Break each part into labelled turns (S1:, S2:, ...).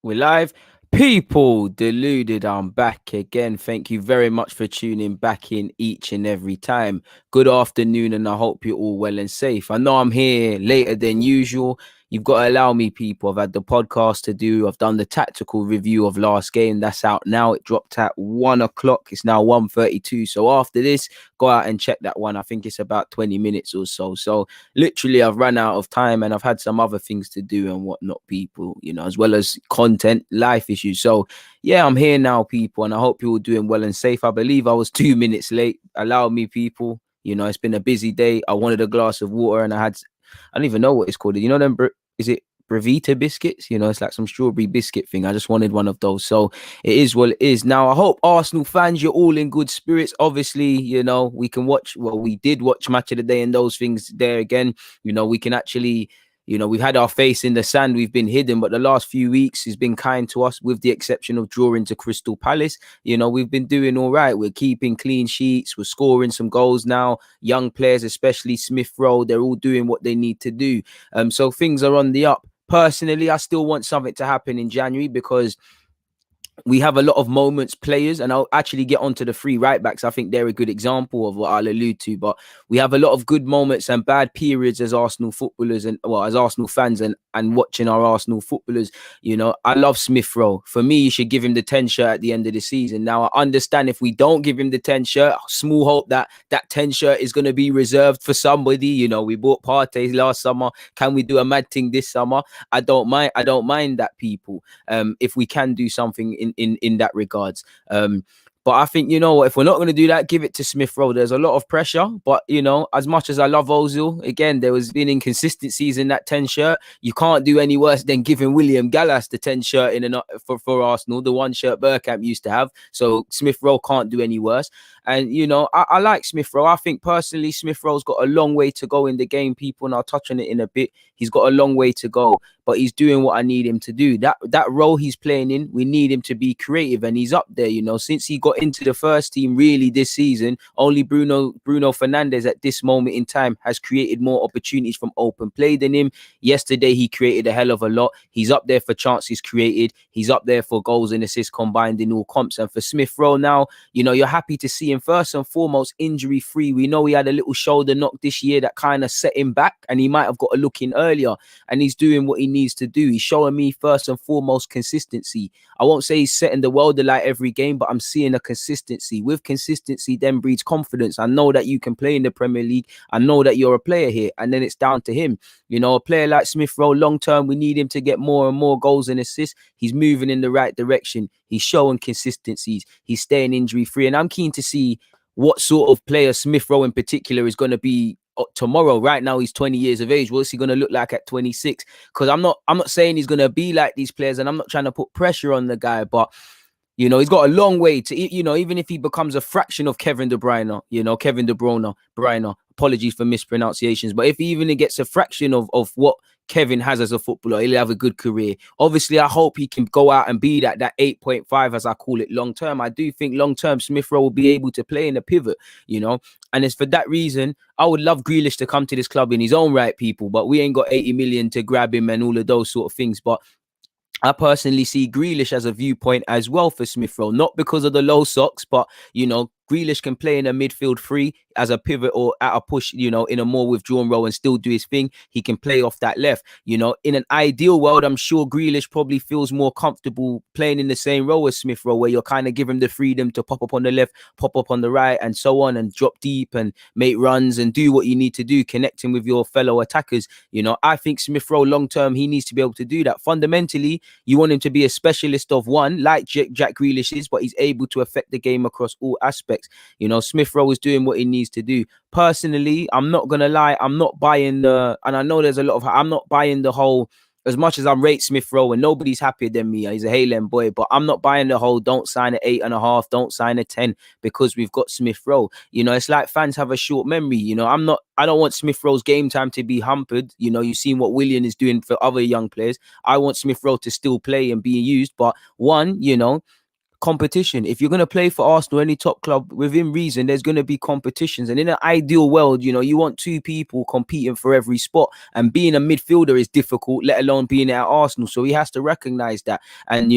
S1: We're live. People, Deluded, I'm back again. Thank you very much for tuning back in each and every time. Good afternoon, and I hope you're all well and safe. I know I'm here later than usual. You've got to allow me, people. I've had the podcast to do. I've done the tactical review of last game. That's out now. It dropped at 1 o'clock. It's now 1:32. So after this, go out and check that one. I think it's about 20 minutes or so. So literally I've run out of time and I've had some other things to do and whatnot, people, as well as content, life issues. So yeah, I'm here now, people, and I hope you're all doing well and safe. I believe I was 2 minutes late. Allow me, people. It's been a busy day. I wanted a glass of water and I don't even know what it's called. Is it Brevita biscuits? It's like some strawberry biscuit thing. I just wanted one of those. So it is what it is. Now, I hope Arsenal fans, you're all in good spirits. Obviously, we can watch, we did watch Match of the Day and those things there again. We can actually, we've had our face in the sand. We've been hidden, but the last few weeks has been kind to us, with the exception of drawing to Crystal Palace. We've been doing all right. We're keeping clean sheets. We're scoring some goals now. Young players, especially Smith-Rowe, they're all doing what they need to do. So things are on the up. Personally, I still want something to happen in January, because we have a lot of moments players, and I'll actually get onto the three right backs. I think they're a good example of what I'll allude to, but we have a lot of good moments and bad periods as Arsenal footballers and as Arsenal fans and watching our Arsenal footballers. I love Smith-Rowe. For me, you should give him the 10 shirt at the end of the season. Now, I understand if we don't give him the 10 shirt, small hope that 10 shirt is going to be reserved for somebody. We bought Partey last summer. Can we do a mad thing this summer? I don't mind that, people. If we can do something in that regards. But I think, if we're not going to do that, give it to Smith-Rowe. There's a lot of pressure, but, as much as I love Ozil, again, there was been inconsistencies in that 10 shirt. You can't do any worse than giving William Gallas the 10 shirt for Arsenal, the one shirt Bergkamp used to have. So Smith-Rowe can't do any worse. And, I like Smith-Rowe. I think personally, Smith-Rowe's got a long way to go in the game, people, and I'll touch on it in a bit. He's got a long way to go, but he's doing what I need him to do. That role he's playing in, we need him to be creative, and he's up there. Since he got into the first team really this season, only Bruno Fernandes at this moment in time has created more opportunities from open play than him. Yesterday, he created a hell of a lot. He's up there for chances created. He's up there for goals and assists combined in all comps. And for Smith-Rowe now, you're happy to see him first and foremost injury-free. We know he had a little shoulder knock this year that kind of set him back, and he might have got a look in earlier, and he's doing what he needs to do. He's showing me first and foremost consistency. I won't say he's setting the world alight every game, but I'm seeing a consistency. With consistency then breeds confidence. I know that you can play in the Premier League. I know that you're a player here, and then it's down to him. A player like Smith-Rowe, long term, we need him to get more and more goals and assists. He's moving in the right direction. He's showing consistencies. He's staying injury-free, and I'm keen to see what sort of player Smith-Rowe in particular is going to be tomorrow. Right now, he's 20 years of age. What's he going to look like at 26? Because I'm not saying he's going to be like these players, and I'm not trying to put pressure on the guy, but he's got a long way to, even if he becomes a fraction of Kevin De Bruyne, Kevin De Bruyne, apologies for mispronunciations, but if he even gets a fraction of what Kevin has as a footballer, he'll have a good career. Obviously, I hope he can go out and be that 8.5, as I call it, long term. I do think long term Smith-Rowe will be able to play in a pivot, and it's for that reason I would love Grealish to come to this club in his own right, people, but we ain't got 80 million to grab him and all of those sort of things. But I personally see Grealish as a viewpoint as well for Smith-Rowe, not because of the low socks, but, Grealish can play in a midfield three as a pivot or at a push, in a more withdrawn role and still do his thing. He can play off that left. In an ideal world, I'm sure Grealish probably feels more comfortable playing in the same role as Smith-Rowe, where you're kind of giving him the freedom to pop up on the left, pop up on the right, and so on, and drop deep and make runs and do what you need to do, connecting with your fellow attackers. I think Smith-Rowe long term, he needs to be able to do that. Fundamentally, you want him to be a specialist of one, like Jack Grealish is, but he's able to affect the game across all aspects. Smith-Rowe is doing what he needs to do. Personally, I'm not gonna lie, I'm not buying and I know there's a lot of, I'm not buying the whole, as much as I rate Smith-Rowe and nobody's happier than me, he's a Haaland boy, but I'm not buying the whole don't sign at 8.5, don't sign at 10 because we've got Smith-Rowe. It's like fans have a short memory. I don't want Smith-Rowe's game time to be hampered. You've seen what Willian is doing for other young players. I want Smith-Rowe to still play and be used, but one, competition. If you're going to play for Arsenal, any top club, within reason, there's going to be competitions. And in an ideal world, you know, you want two people competing for every spot. And being a midfielder is difficult, let alone being at Arsenal. So he has to recognize that. And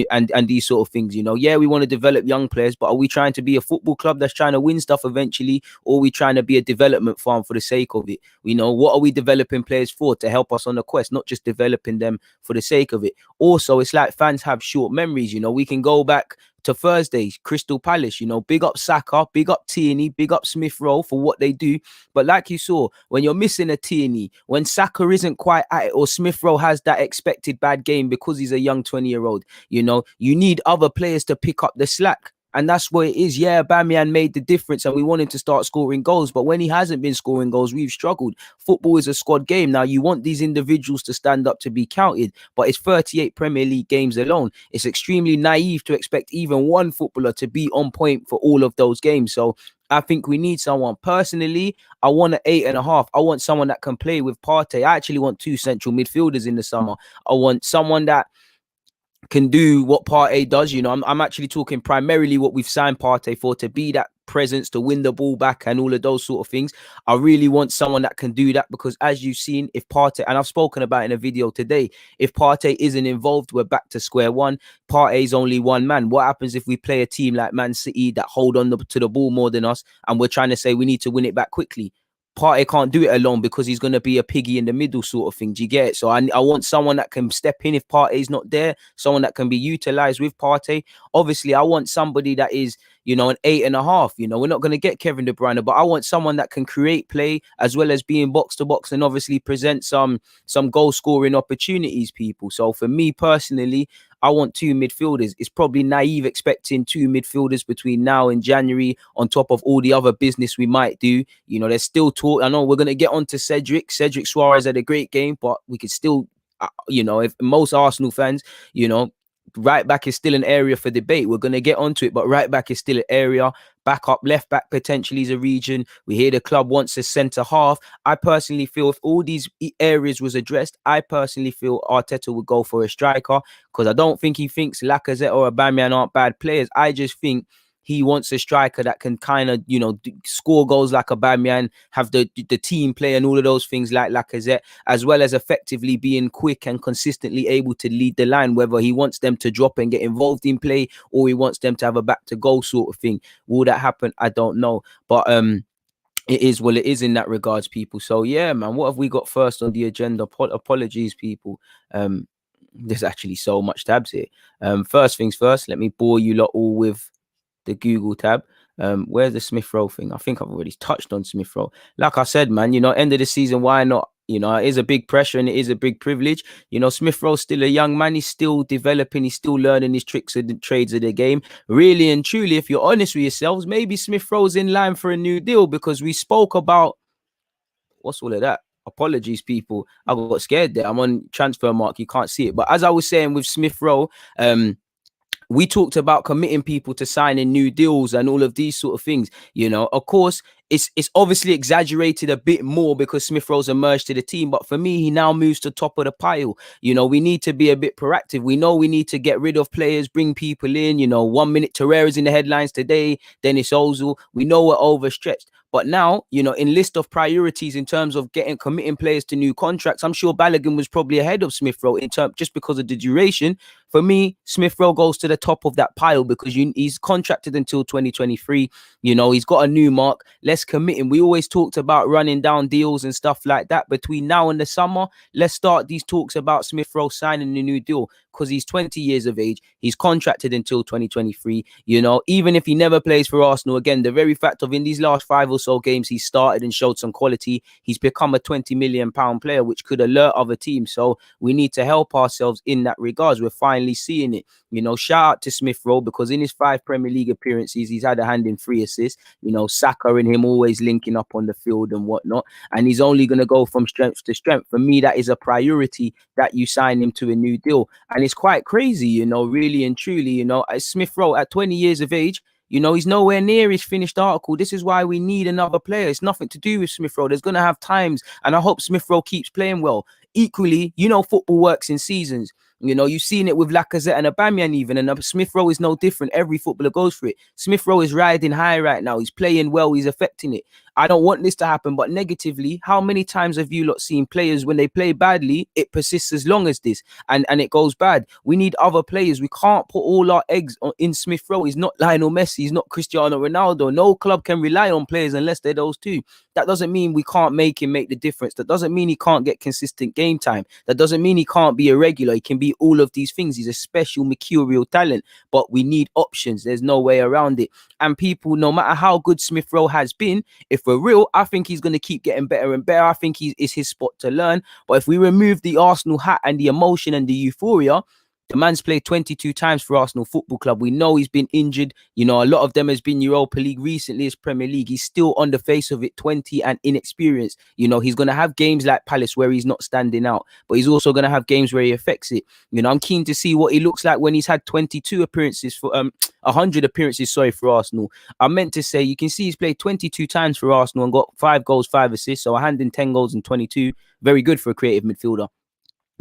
S1: these sort of things, you know. Yeah, we want to develop young players, but are we trying to be a football club that's trying to win stuff eventually, or are we trying to be a development farm for the sake of it? You know, what are we developing players for? To help us on the quest, not just developing them for the sake of it. Also, it's like fans have short memories. You know, we can go back to Thursday, Crystal Palace, you know, big up Saka, big up Tierney, big up Smith-Rowe for what they do. But like you saw, when you're missing a Tierney, when Saka isn't quite at it, or Smith-Rowe has that expected bad game because he's a young 20-year-old, you know, you need other players to pick up the slack. And that's what it is. Yeah, Aubameyang made the difference and we want him to start scoring goals. But when he hasn't been scoring goals, we've struggled. Football is a squad game. Now, you want these individuals to stand up to be counted, but it's 38 Premier League games alone. It's extremely naive to expect even one footballer to be on point for all of those games. So I think we need someone. Personally, I want an 8.5. I want someone that can play with Partey. I actually want two central midfielders in the summer. I want someone that can do what Partey does. You know, I'm actually talking primarily what we've signed Partey for, to be that presence, to win the ball back and all of those sort of things. I really want someone that can do that, because as you've seen, if Partey, and I've spoken about in a video today, if Partey isn't involved, we're back to square one. Partey's only one man. What happens if we play a team like Man City that hold on to the ball more than us, and we're trying to say we need to win it back quickly? Partey can't do it alone, because he's going to be a piggy in the middle sort of thing. Do you get it? So I want someone that can step in if Partey's not there, someone that can be utilized with Partey. Obviously, I want somebody that is, you know, an 8.5. You know, we're not going to get Kevin De Bruyne, but I want someone that can create play as well as being box to box, and obviously present some goal scoring opportunities, people. So for me personally, I want two midfielders. It's probably naive expecting two midfielders between now and January, on top of all the other business we might do. You know, there's still talk. I know we're going to get on to Cedric Soares had a great game, but we could still, you know, if most Arsenal fans, you know, right back is still an area for debate. We're going to get onto it, but right back is still an area. Back up, left back potentially is a region. We hear the club wants a centre half. I personally feel if all these areas was addressed, I personally feel Arteta would go for a striker, because I don't think he thinks Lacazette or Aubameyang aren't bad players. I just think he wants a striker that can kind of, you know, score goals like Aubameyang, have the team play and all of those things like Lacazette, as well as effectively being quick and consistently able to lead the line, whether he wants them to drop and get involved in play, or he wants them to have a back to goal sort of thing. Will that happen? I don't know. But it is what it is in that regards, people. So yeah, man, what have we got first on the agenda? Apologies, people. There's actually so much tabs here. First things first, let me bore you lot all with the Google tab. Where's the Smith-Rowe thing? I think I've already touched on Smith-Rowe. Like I said, man, you know, end of the season, why not? You know, it is a big pressure and it is a big privilege. You know, Smith-Rowe's still a young man. He's still developing. He's still learning his tricks and the trades of the game. Really and truly, if you're honest with yourselves, maybe Smith-Rowe's in line for a new deal, because we spoke about, what's all of that? Apologies, people. I got scared there. I'm on transfer mark. You can't see it. But as I was saying with Smith-Rowe, we talked about committing people to signing new deals and all of these sort of things. You know, of course, it's obviously exaggerated a bit more because Smith-Rowe's emerged to the team. But for me, he now moves to top of the pile. You know, we need to be a bit proactive. We know we need to get rid of players, bring people in. You know, 1 minute Torreira's in the headlines today, Dennis Ozil. We know we're overstretched. But now, you know, in list of priorities in terms of committing players to new contracts, I'm sure Bellerin was probably ahead of Smith-Rowe in terms, just because of the duration. For me, Smith-Rowe goes to the top of that pile because he's contracted until 2023. You know, he's got a new mark. Let's commit him. We always talked about running down deals and stuff like that. Between now and the summer, let's start these talks about Smith-Rowe signing a new deal, because he's 20 years of age. He's contracted until 2023. You know, even if he never plays for Arsenal again, the very fact of in these last 5 or so games, he started and showed some quality. He's become a £20 million player, which could alert other teams. So we need to help ourselves in that regards. We're finally seeing it. You know, shout out to Smith-Rowe, because in his 5 Premier League appearances, he's had a hand in 3 assists. You know, Saka and him always linking up on the field and whatnot. And he's only going to go from strength to strength. For me, that is a priority, that you sign him to a new deal. And it's quite crazy, you know, really and truly, you know, Smith-Rowe at 20 years of age, you know, he's nowhere near his finished article. This is why we need another player. It's nothing to do with Smith-Rowe. There's going to have times, and I hope Smith-Rowe keeps playing well. Equally, you know, football works in seasons. You know, you've seen it with Lacazette and Aubameyang even, and Smith-Rowe is no different. Every footballer goes for it. Smith-Rowe is riding high right now. He's playing well. He's affecting it. I don't want this to happen, but negatively, how many times have you lot seen players when they play badly, it persists as long as this and it goes bad? We need other players. We can't put all our eggs in Smith-Rowe. He's not Lionel Messi. He's not Cristiano Ronaldo. No club can rely on players unless they're those two. That doesn't mean we can't make him make the difference. That doesn't mean he can't get consistent game time. That doesn't mean he can't be irregular. He can be all of these things. He's a special mercurial talent, but we need options. There's no way around it. And people, no matter how good Smith-Rowe has been, if we're real, I think he's going to keep getting better and better. I think it's his spot to learn. But if we remove the Arsenal hat and the emotion and the euphoria, the man's played 22 times for Arsenal Football Club. We know he's been injured. You know, a lot of them has been Europa League. Recently, it's Premier League. He's still on the face of it, 20 and inexperienced. You know, he's going to have games like Palace where he's not standing out, but he's also going to have games where he affects it. You know, I'm keen to see what he looks like when he's had 22 appearances for 100 appearances, for Arsenal. I meant to say, you can see he's played 22 times for Arsenal and got 5 goals, 5 assists. So a hand in 10 goals and 22. Very good for a creative midfielder.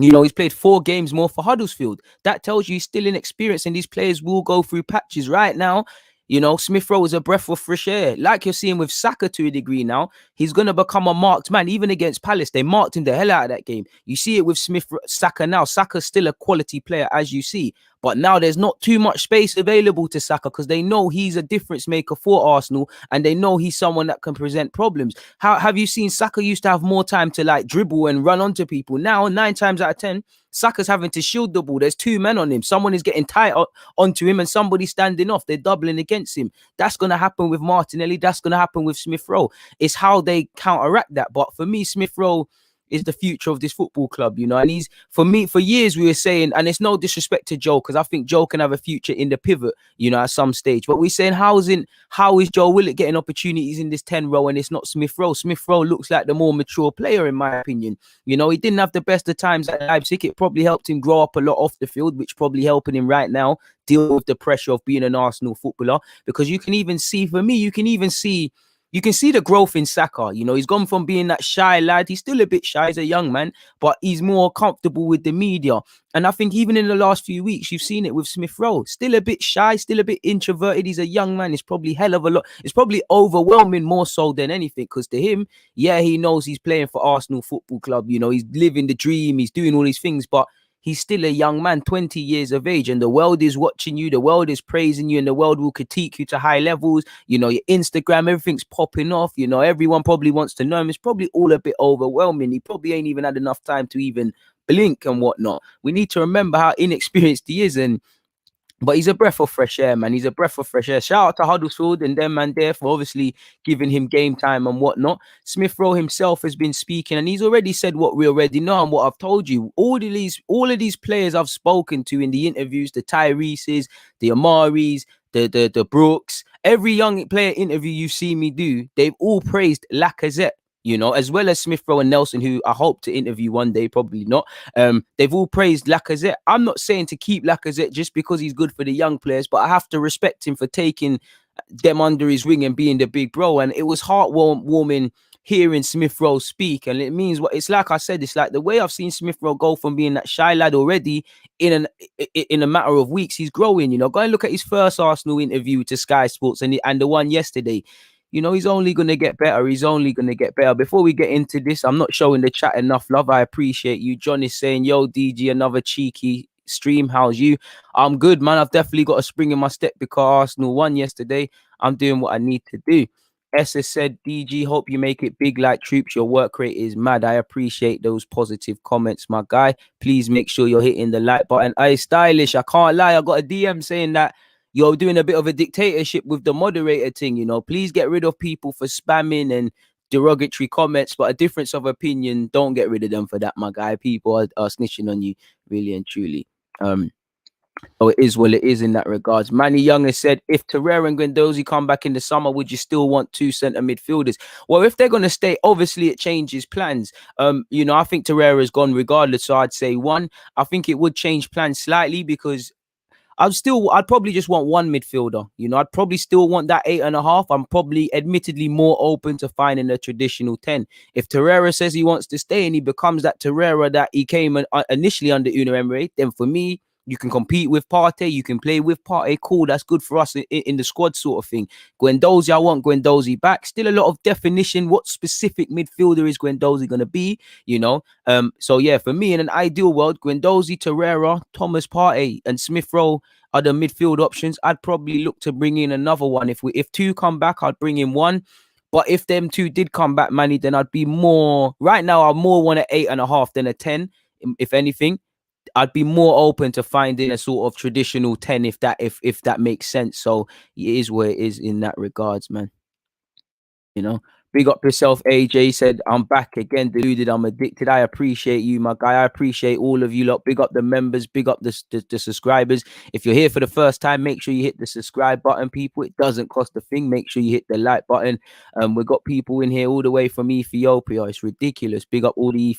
S1: You know, he's played 4 games more for Huddersfield. That tells you he's still inexperienced, and these players will go through patches right now. You know, Smith-Rowe is a breath of fresh air. Like you're seeing with Saka to a degree now, he's going to become a marked man. Even against Palace, they marked him the hell out of that game. You see it with Saka now. Saka's still a quality player, as you see. But now there's not too much space available to Saka because they know he's a difference maker for Arsenal and they know he's someone that can present problems. How have you seen Saka used to have more time to like dribble and run onto people? Now, 9 times out of 10, Saka's having to shield the ball. There's 2 men on him. Someone is getting tight onto him and somebody's standing off. They're doubling against him. That's going to happen with Martinelli. That's going to happen with Smith-Rowe. It's how they counteract that. But for me, Smith-Rowe is the future of this football club, you know, and he's, for me, for years we were saying, and it's no disrespect to Joe, because I think Joe can have a future in the pivot, you know, at some stage, but we're saying, how is Joe Willett getting opportunities in this 10 row and it's not Smith-Rowe? Smith-Rowe looks like the more mature player, in my opinion. You know, he didn't have the best of times at Leipzig. It probably helped him grow up a lot off the field, which probably helping him right now deal with the pressure of being an Arsenal footballer, because you can even see, for me, you can see the growth in Saka. You know, he's gone from being that shy lad. He's still a bit shy. He's a young man, but he's more comfortable with the media. And I think even in the last few weeks, you've seen it with Smith-Rowe. Still a bit shy, still a bit introverted. He's a young man. It's probably hell of a lot. It's probably overwhelming more so than anything, because to him, yeah, he knows he's playing for Arsenal Football Club. You know, he's living the dream. He's doing all these things, but he's still a young man, 20 years of age, and the world is watching you, the world is praising you, and the world will critique you to high levels. You know, your Instagram, everything's popping off. You know, everyone probably wants to know him. It's probably all a bit overwhelming. He probably ain't even had enough time to even blink and whatnot. We need to remember how inexperienced he is, but he's a breath of fresh air, man. He's a breath of fresh air. Shout out to Huddersfield and them, man, there for obviously giving him game time and whatnot. Smith-Rowe himself has been speaking, and he's already said what we already know and what I've told you. All of these players I've spoken to in the interviews, the Tyreses, the Amaris, the Brooks, every young player interview you see me do, they've all praised Lacazette. You know, as well as Smith-Rowe and Nelson, who I hope to interview one day, probably not. They've all praised Lacazette. I'm not saying to keep Lacazette just because he's good for the young players, but I have to respect him for taking them under his wing and being the big bro. And it was heartwarming hearing Smith-Rowe speak. And it means what it's like. I said, it's like the way I've seen Smith-Rowe go from being that shy lad already in a matter of weeks, he's growing. You know, go and look at his first Arsenal interview to Sky Sports and the one yesterday. You know, he's only going to get better. He's only going to get better. Before we get into this, I'm not showing the chat enough love. I appreciate you. John is saying, yo, DG, another cheeky stream. How's you? I'm good, man. I've definitely got a spring in my step because Arsenal won yesterday. I'm doing what I need to do. Essa said, DG, hope you make it big like troops. Your work rate is mad. I appreciate those positive comments, my guy. Please make sure you're hitting the like button. Hey, Stylish, I can't lie. I got a DM saying that you're doing a bit of a dictatorship with the moderator thing, you know. Please get rid of people for spamming and derogatory comments, but a difference of opinion, don't get rid of them for that, my guy. People are snitching on you, really and truly. So it is what it is in that regards. Manny Young has said, if Torreira and Guendouzi come back in the summer, would you still want 2 centre midfielders? Well, if they're going to stay, obviously it changes plans. You know, I think Torreira has gone regardless, so I'd say 1. I think it would change plans slightly because I'd probably just want one midfielder. I'd probably still want that 8.5. I'm probably admittedly more open to finding a traditional 10. If Torreira says he wants to stay and he becomes that Torreira that he came initially under Unai Emery, then for me, you can compete with Partey, you can play with Partey. Cool, that's good for us in the squad sort of thing. Guendouzi, I want Guendouzi back. Still a lot of definition. What specific midfielder is Guendouzi going to be? So yeah, for me, in an ideal world, Guendouzi, Torreira, Thomas Partey, and Smith-Rowe are the midfield options. I'd probably look to bring in another one. If two come back, I'd bring in one. But if them two did come back, Manny, then I'd be more. Right now, I more want an 8.5 than a 10. If anything, I'd be more open to finding a sort of traditional 10 if that makes sense. So it is where it is in that regards, man. Big up yourself, AJ. Said, I'm back again, deluded. I'm addicted. I appreciate you, my guy. I appreciate all of you lot. Big up the members. Big up the subscribers. If you're here for the first time, make sure you hit the subscribe button, people. It doesn't cost a thing. Make sure you hit the like button. We've got people in here all the way from Ethiopia. It's ridiculous. Big up all the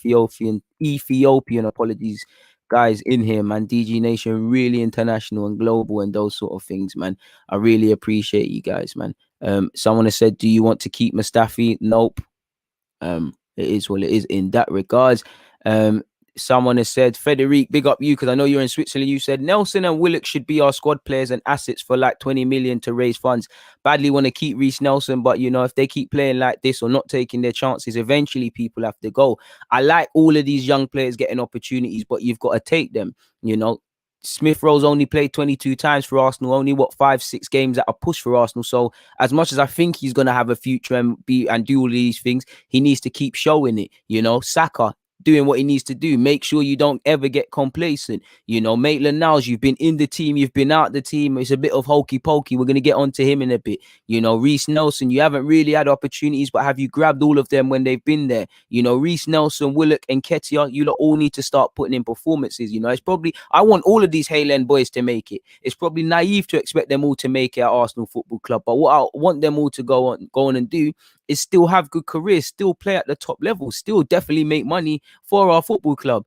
S1: Ethiopian apologies guys in here, man. DG Nation, really international and global and those sort of things, man. I really appreciate you guys, man. Someone has said, do you want to keep Mustafi? Nope. It is what it is in that regards. Someone has said, Frederic, big up you, because I know you're in Switzerland. You said Nelson and Willock should be our squad players and assets for like 20 million to raise funds. Badly want to keep Reece Nelson, but if they keep playing like this or not taking their chances, eventually people have to go. I like all of these young players getting opportunities, but you've got to take them. Smith-Rowe's only played 22 times for Arsenal, only 5-6 games at a push for Arsenal. So as much as I think he's going to have a future and do all these things, he needs to keep showing it. Saka doing what he needs to do. Make sure you don't ever get complacent. Maitland-Niles, you've been in the team, you've been out the team. It's a bit of hokey pokey. We're going to get onto him in a bit. Reece Nelson, you haven't really had opportunities, but have you grabbed all of them when they've been there? Reece Nelson, Willock, and Ketia, you lot all need to start putting in performances. It's probably, I want all of these Hale-End boys to make it. It's probably naive to expect them all to make it at Arsenal Football Club, but what I want them all to go on and do is still have good careers, still play at the top level, still definitely make money for our football club.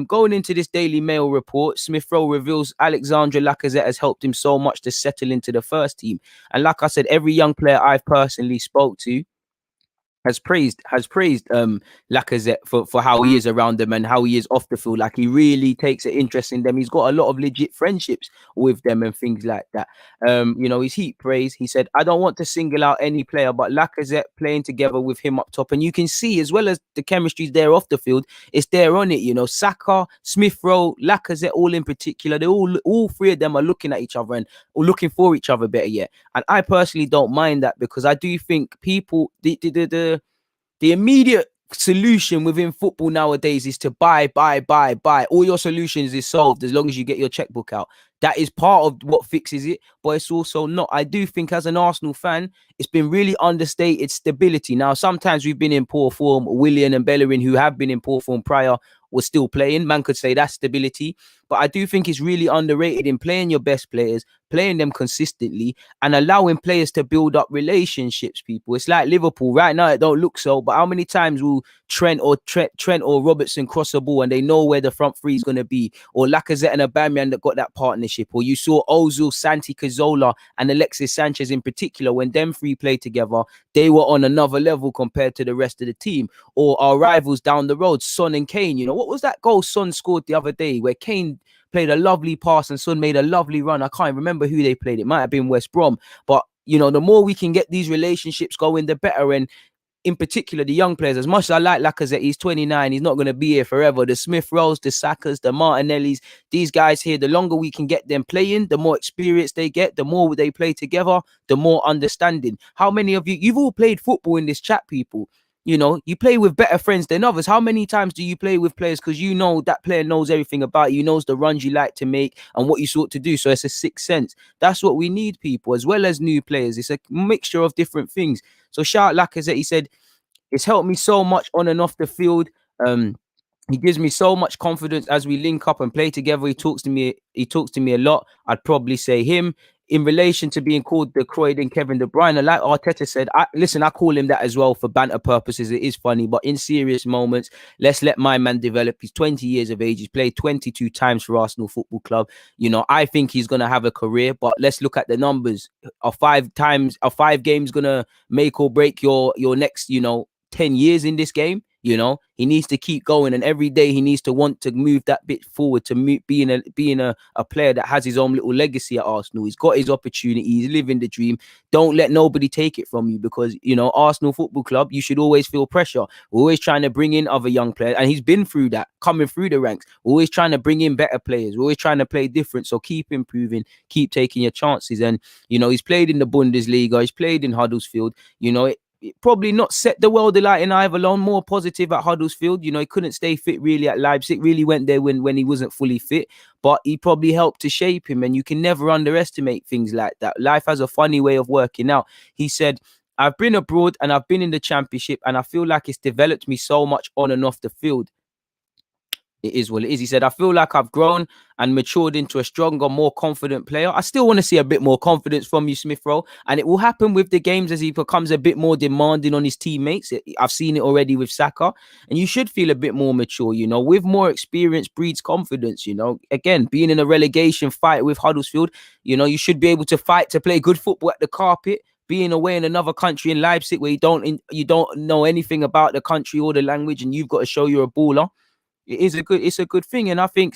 S1: Going into this Daily Mail report, Smith-Rowe reveals Alexandre Lacazette has helped him so much to settle into the first team. And like I said, every young player I've personally spoke to has praised Lacazette for how he is around them and how he is off the field. Like, he really takes an interest in them. He's got a lot of legit friendships with them and things like that. His heat praise. He said, I don't want to single out any player, but Lacazette playing together with him up top. And you can see, as well as the chemistry's there off the field, it's there on it. Saka, Smith-Rowe, Lacazette, all in particular, they all three of them are looking at each other and looking for each other, better yet. And I personally don't mind that, because I do think people, the immediate solution within football nowadays is to buy. All your solutions is solved as long as you get your checkbook out. That is part of what fixes it, but it's also not. I do think, as an Arsenal fan, it's been really understated stability. Now, sometimes we've been in poor form. Willian and Bellerin, who have been in poor form prior, were still playing. Man could say that's stability. But I do think it's really underrated in playing your best players, playing them consistently, and allowing players to build up relationships, people. It's like Liverpool. Right now, it don't look so, but how many times will Trent or Robertson cross a ball and they know where the front three is going to be? Or Lacazette and Aubameyang that got that partnership. Or you saw Ozil, Santi Cazorla, and Alexis Sanchez in particular. When them three played together, they were on another level compared to the rest of the team. Or our rivals down the road, Son and Kane. What was that goal Son scored the other day where Kane played a lovely pass and Son made a lovely run? I can't remember who they played. It might have been West Brom. But, the more we can get these relationships going, the better. And in particular, the young players, as much as I like Lacazette, he's 29, he's not going to be here forever. The Smith-Rowes, the Sakas, the Martinellis, these guys here, the longer we can get them playing, the more experience they get, the more they play together, the more understanding. How many of you've all played football in this chat, people? You play with better friends than others. How many times do you play with players because that player knows everything about you, knows the runs you like to make and what you sort to do? So it's a sixth sense. That's what we need, people, as well as new players. It's a mixture of different things. So shout out Lacazette. He said, it's helped me so much on and off the field. He gives me so much confidence as we link up and play together. He talks to me a lot. I'd probably say him. in relation to being called the Croydon Kevin De Bruyne, like Arteta said, I call him that as well for banter purposes. It is funny, but in serious moments, let's let my man develop. He's 20 years of age. He's played 22 times for Arsenal Football Club. I think he's going to have a career, but let's look at the numbers. Are 5 games going to make or break your next, 10 years in this game? He needs to keep going, and every day he needs to want to move that bit forward to being a player that has his own little legacy at Arsenal. He's got his opportunity. He's living the dream. Don't let nobody take it from you, because Arsenal Football Club, you should always feel pressure. We're always trying to bring in other young players, and he's been through that, coming through the ranks. We're always trying to bring in better players. We're always trying to play different. So keep improving, keep taking your chances. And he's played in the Bundesliga. He's played in Huddersfield. It probably not set the world alight in Ivor alone, more positive at Huddersfield. He couldn't stay fit really at Leipzig, really went there when he wasn't fully fit, but he probably helped to shape him, and you can never underestimate things like that. Life has a funny way of working out. He said, I've been abroad and I've been in the Championship, and I feel like it's developed me so much on and off the field. It is what it is. He said, I feel like I've grown and matured into a stronger, more confident player. I still want to see a bit more confidence from you, Smith-Rowe. And it will happen with the games as he becomes a bit more demanding on his teammates. I've seen it already with Saka. And you should feel a bit more mature, with more experience breeds confidence, Again, being in a relegation fight with Huddersfield, you should be able to fight to play good football at the carpet. Being away in another country in Leipzig where you don't know anything about the country or the language, and you've got to show you're a baller. It's a good thing. And I think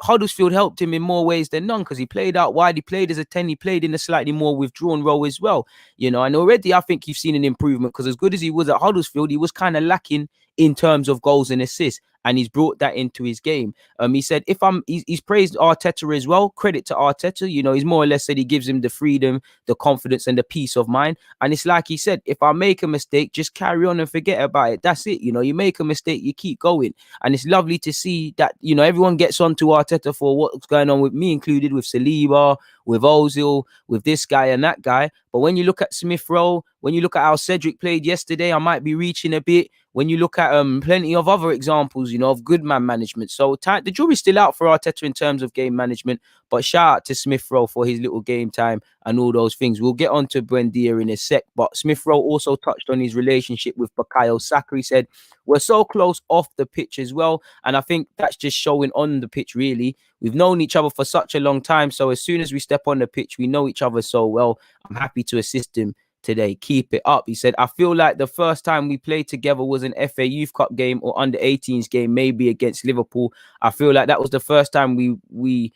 S1: Huddersfield helped him in more ways than none, because he played out wide, he played as a 10, he played in a slightly more withdrawn role as well. And already I think you've seen an improvement, because as good as he was at Huddersfield, he was kind of lacking in terms of goals and assists, and he's brought that into his game. He said, he's praised Arteta as well. Credit to Arteta. He's more or less said he gives him the freedom, the confidence, and the peace of mind. And it's like he said, if I make a mistake, just carry on and forget about it. That's it. You make a mistake, you keep going. And it's lovely to see that, everyone gets on to Arteta for what's going on with me included, with Saliba, with Ozil, with this guy and that guy. But when you look at Smith-Rowe, when you look at how Cedric played yesterday, I might be reaching a bit. When you look at plenty of other examples, of good man management. So the jury's still out for Arteta in terms of game management. But shout out to Smith-Rowe for his little game time and all those things. We'll get on to Buendia in a sec. But Smith-Rowe also touched on his relationship with Bukayo Saka. He said, we're so close off the pitch as well. And I think that's just showing on the pitch, really. We've known each other for such a long time. So as soon as we step on the pitch, we know each other so well. I'm happy to assist him today. Keep it up. He said, I feel like the first time we played together was an FA Youth Cup game or under 18s game, maybe against Liverpool. I feel like that was the first time we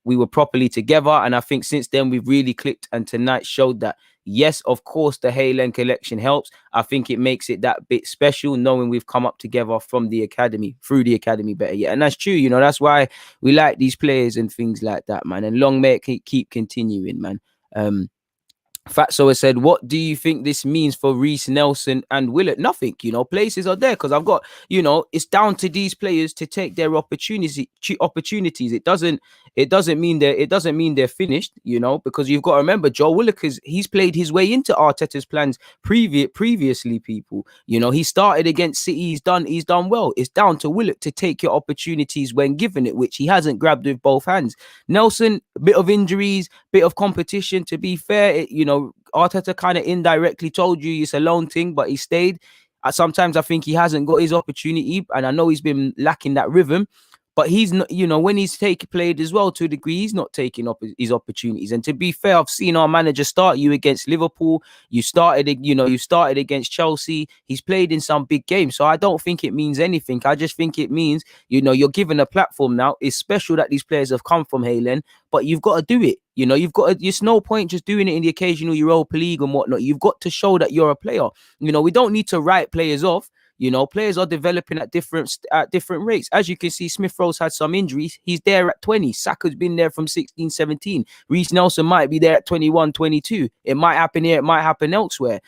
S1: were properly together, and I think since then we've really clicked, and tonight showed that. Yes, of course, the Haaland collection helps. I think it makes it that bit special knowing we've come up together from the academy, through the academy, better yet. And that's true, that's why we like these players and things like that, man. And long may it keep continuing, man. Fatso has said, what do you think this means for Reece Nelson and Willett? Nothing, places are there, because I've got, it's down to these players to take their opportunities. It doesn't mean they're finished, because you've got to remember, Joe Willock he's played his way into Arteta's plans previously, people. He started against City, he's done well. It's down to Willock to take your opportunities when given it, which he hasn't grabbed with both hands. Nelson, a bit of injuries, bit of competition. To be fair, Arteta kind of indirectly told you it's a loan thing, but he stayed. Sometimes I think he hasn't got his opportunity, and I know he's been lacking that rhythm. But he's not, when he's played as well to a degree, he's not taking up his opportunities. And to be fair, I've seen our manager start you against Liverpool. You started against Chelsea. He's played in some big games. So I don't think it means anything. I just think it means, you're given a platform now. It's special that these players have come from Haaland, but you've got to do it. It's no point just doing it in the occasional Europa League and whatnot. You've got to show that you're a player. We don't need to write players off. Players are developing at different rates. As you can see, Smith-Rowe's had some injuries. He's there at 20. Saka's been there from 16, 17. Reece Nelson might be there at 21, 22. It might happen here. It might happen elsewhere.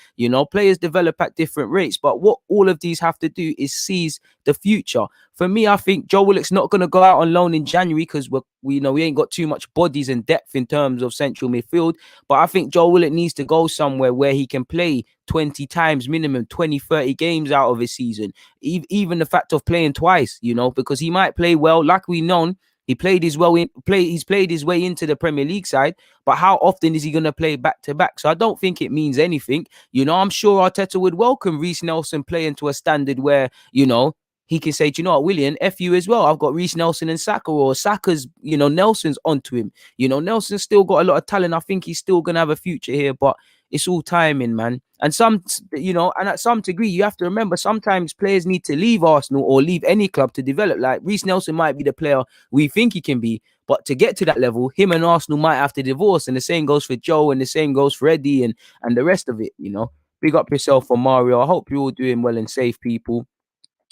S1: Players develop at different rates. But what all of these have to do is seize the future. For me, I think Joe Willock's not going to go out on loan in January, because we ain't got too much bodies and depth in terms of central midfield. But I think Joe Willock needs to go somewhere where he can play 20 times minimum, 20, 30 games out of his season. Even the fact of playing twice, because he might play well, like we know. He's played his way into the Premier League side, but how often is he going to play back to back? So I don't think it means anything. I'm sure Arteta would welcome Reece Nelson playing to a standard where, he can say, do you know what, William, F you as well. I've got Reece Nelson and Saka, or Saka's, Nelson's onto him. Nelson's still got a lot of talent. I think he's still going to have a future here, but it's all timing, man. And and at some degree, you have to remember sometimes players need to leave Arsenal or leave any club to develop. Like Reece Nelson might be the player we think he can be, but to get to that level, him and Arsenal might have to divorce. And the same goes for Joe, and the same goes for Eddie, and the rest of it. Big up yourself for Mario. I hope you're all doing well and safe, people.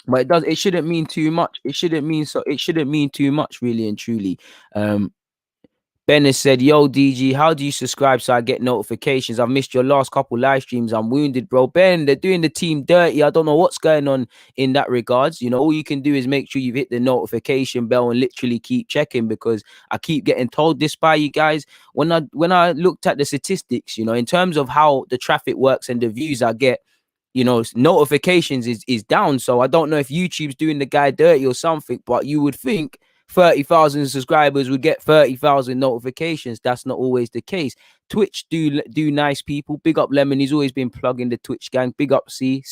S1: But it shouldn't mean too much. It shouldn't mean too much, really and truly. Ben has said, yo, DG, how do you subscribe so I get notifications? I've missed your last couple live streams. I'm wounded, bro. Ben, they're doing the team dirty. I don't know what's going on in that regards. All you can do is make sure you've hit the notification bell and literally keep checking, because I keep getting told this by you guys. When I looked at the statistics, in terms of how the traffic works and the views I get, notifications is down. So I don't know if YouTube's doing the guy dirty or something, but you would think 30,000 subscribers would get 30,000 notifications. That's not always the case. Twitch do nice, people. Big up Lemon. He's always been plugging the Twitch gang. Big up C.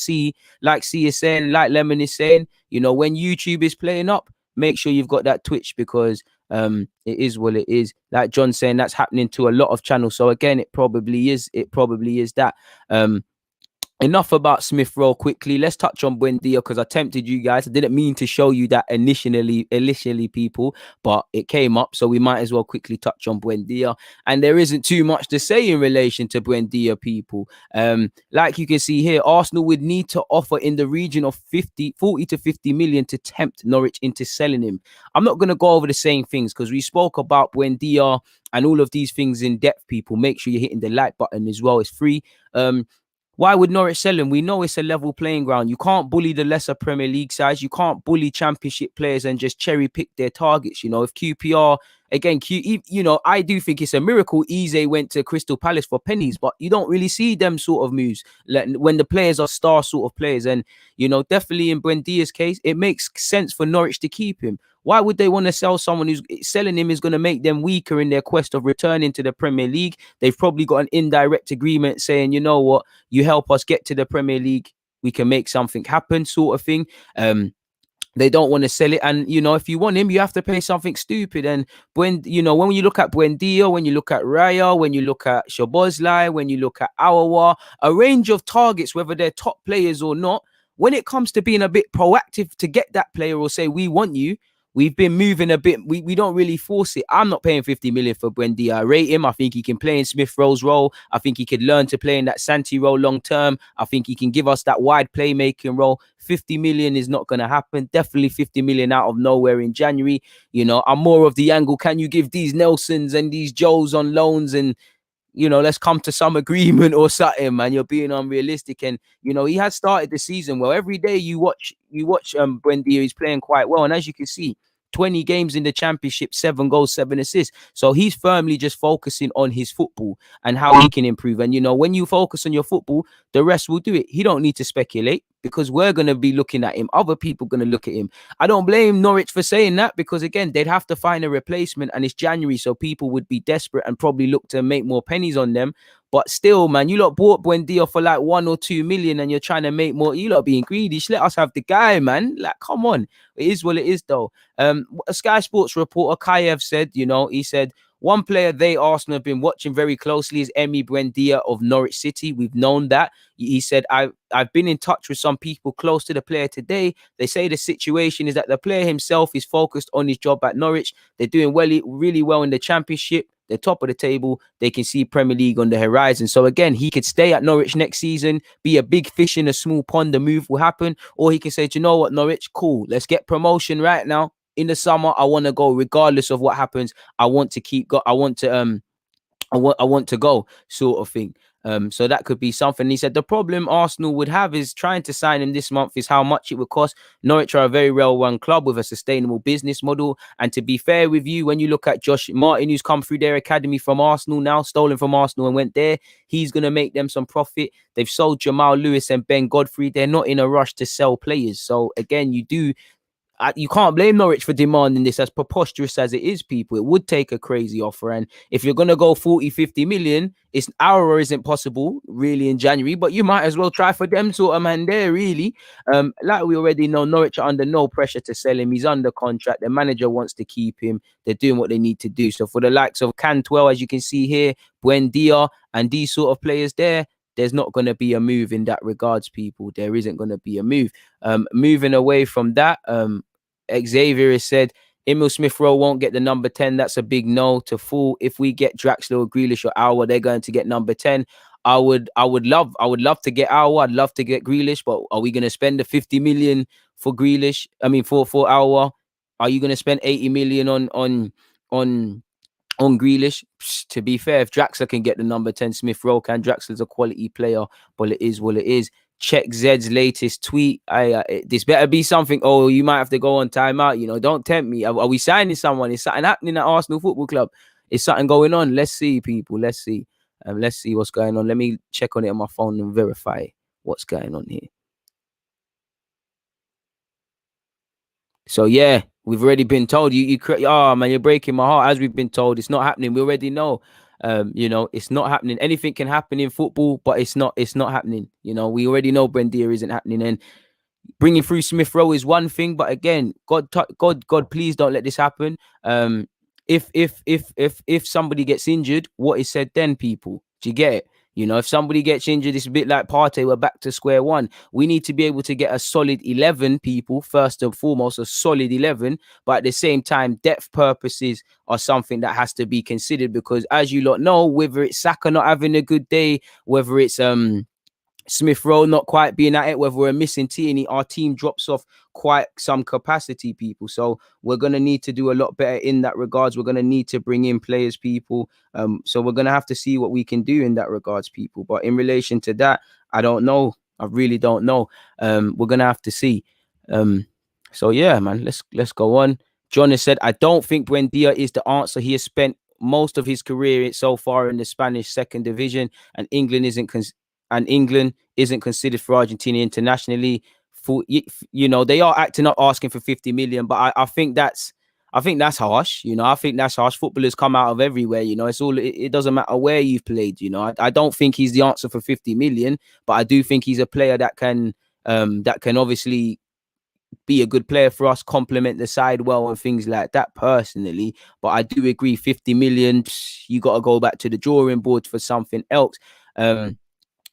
S1: Like C is saying, like Lemon is saying, when YouTube is playing up, make sure you've got that Twitch, because it is what it is. Like John saying, that's happening to a lot of channels. So again, it probably is that. Enough about Smith-Rowe quickly. Let's touch on Buendia, because I tempted you guys. I didn't mean to show you that initially, people, but it came up, so we might as well quickly touch on Buendia. And there isn't too much to say in relation to Buendia, people. Like you can see here, Arsenal would need to offer in the region of 40 to 50 million to tempt Norwich into selling him. I'm not going to go over the same things, because we spoke about Buendia and all of these things in depth, people. Make sure you're hitting the like button as well. It's free. Why would Norwich sell him? We know it's a level playing ground. You can't bully the lesser Premier League sides. You can't bully Championship players and just cherry pick their targets. If QPR, again, I do think it's a miracle Eze went to Crystal Palace for pennies, but you don't really see them sort of moves when the players are star sort of players. And, definitely in Buendia's case, it makes sense for Norwich to keep him. Why would they want to sell someone who's selling him is going to make them weaker in their quest of returning to the Premier League? They've probably got an indirect agreement saying, you know what, you help us get to the Premier League, we can make something happen, sort of thing. They don't want to sell it. And, if you want him, you have to pay something stupid. And when you look at Buendia, when you look at Raya, when you look at Szoboszlai, when you look at Aouar, a range of targets, whether they're top players or not, when it comes to being a bit proactive to get that player or say, we want you, we've been moving a bit. We don't really force it. I'm not paying 50 million for Buendia. I rate him. I think he can play in Smith-Rowe's role. I think he could learn to play in that Santi role long term. I think he can give us that wide playmaking role. 50 million is not going to happen. Definitely 50 million out of nowhere in January. I'm more of the angle. Can you give these Nelsons and these Joes on loans and, let's come to some agreement or something, man. You're being unrealistic. And, he has started the season well. Every day you watch Buendia, he's playing quite well. And as you can see, 20 games in the Championship, 7 goals, 7 assists. So he's firmly just focusing on his football and how he can improve. And, when you focus on your football, the rest will do it. He don't need to speculate, because we're going to be looking at him. Other people are going to look at him. I don't blame Norwich for saying that, because, again, they'd have to find a replacement, and it's January, so people would be desperate and probably look to make more pennies on them. But still, man, you lot bought Buendia for like 1 or 2 million and you're trying to make more. You lot being greedy. Just let us have the guy, man. Like, come on. It is what it is, though. A Sky Sports reporter, Kayev, said, he said, one player they, Arsenal, have been watching very closely is Emi Buendia of Norwich City. We've known that. He said, I've been in touch with some people close to the player today. They say the situation is that the player himself is focused on his job at Norwich. They're doing really well in the Championship. They're top of the table. They can see Premier League on the horizon. So again, he could stay at Norwich next season, be a big fish in a small pond. The move will happen. Or he can say, do you know what, Norwich? Cool. Let's get promotion right now. In the summer, I want to go regardless of what happens. I want to keep go. I want to go, sort of thing. So that could be something. He said the problem Arsenal would have is trying to sign him this month is how much it would cost. Norwich are a very well-run club with a sustainable business model. And to be fair with you, when you look at Josh Martin, who's come through their academy from Arsenal now, stolen from Arsenal and went there, he's going to make them some profit. They've sold Jamal Lewis and Ben Godfrey. They're not in a rush to sell players. So again, you do You can't blame Norwich for demanding this, as preposterous as it is, people. It would take a crazy offer. And if you're going to go 40, 50 million, it's hour isn't possible really in January, but you might as well try for them sort of man there, really. Like we already know, Norwich are under no pressure to sell him. He's under contract. The manager wants to keep him. They're doing what they need to do. So for the likes of Cantwell, as you can see here, Buendia, and these sort of players there's not going to be a move in that regards, people. There isn't going to be a move. Moving away from that, Xavier has said Emil Smith-Rowe won't get the number 10. That's a big no to full. If we get Draxler or Grealish or Aouar, they're going to get number 10. I would love to get Aouar. I'd love to get Grealish, but are we going to spend the 50 million for Grealish? I mean, for Aouar? Are you going to spend 80 million on Grealish? To be fair, if Draxler can get the number 10, Smith-Rowe can. Draxler's a quality player, but it is what it is. Check Zed's latest tweet. This better be something. Oh, you might have to go on timeout. Don't tempt me. Are we signing someone? Is something happening at Arsenal Football Club? Is something going on? Let's see, people. Let's see. Let's see what's going on. Let me check on it on my phone and verify what's going on here. So yeah, we've already been told. Oh man, you're breaking my heart. As we've been told, it's not happening. We already know. It's not happening. Anything can happen in football, but it's not happening. We already know Buendia isn't happening, and bringing through Smith-Rowe is one thing, but again, God, please don't let this happen. If somebody gets injured, what is said then, people? Do you get it? If somebody gets injured, it's a bit like Partey. We're back to square one. We need to be able to get a solid 11, people, first and foremost, a solid 11. But at the same time, depth purposes are something that has to be considered, because as you lot know, whether it's Saka not having a good day, whether it's Smith-Rowe not quite being at it, whether we're missing Tierney, our team drops off quite some capacity, people. So we're going to need to do a lot better in that regards. We're going to need to bring in players, people. So we're going to have to see what we can do in that regards, people. But in relation to that, I don't know. I really don't know. We're going to have to see. So yeah, man, let's go on. John has said, I don't think Buendia is the answer. He has spent most of his career so far in the Spanish second division, and England isn't considered for Argentina internationally. They are acting up, asking for 50 million, but I think that's harsh. I think that's harsh. Footballers come out of everywhere. It doesn't matter where you've played. I don't think he's the answer for 50 million, but I do think he's a player that can obviously be a good player for us, complement the side well and things like that, personally. But I do agree, 50 million, you got to go back to the drawing board for something else.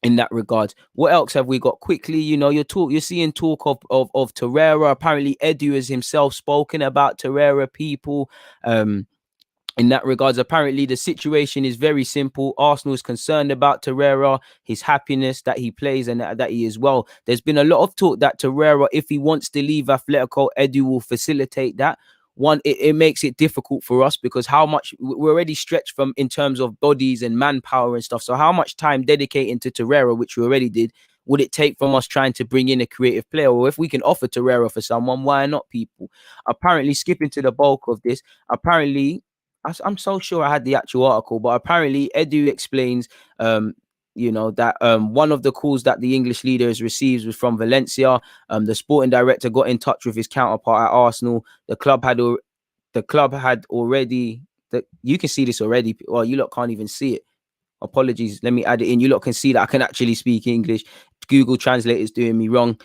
S1: In that regard, what else have we got quickly? You're seeing talk of Torreira. Apparently Edu has himself spoken about Torreira, people. In that regards, apparently the situation is very simple. Arsenal is concerned about Torreira, his happiness that he plays and that he is well. There's been a lot of talk that Torreira, if he wants to leave Atletico, Edu will facilitate that. One, it makes it difficult for us, because how much we're already stretched from in terms of bodies and manpower and stuff. So how much time dedicating to Torreira, which we already did, would it take from us trying to bring in a creative player? Or if we can offer Torreira for someone, why not, people? Apparently, skipping to the bulk of this, I'm so sure I had the actual article, but apparently Edu explains that one of the calls that the English leader has received was from Valencia. The sporting director got in touch with his counterpart at Arsenal. The club had already. You can see this already. Well, you lot can't even see it. Apologies. Let me add it in. You lot can see that I can actually speak English. Google Translate is doing me wrong.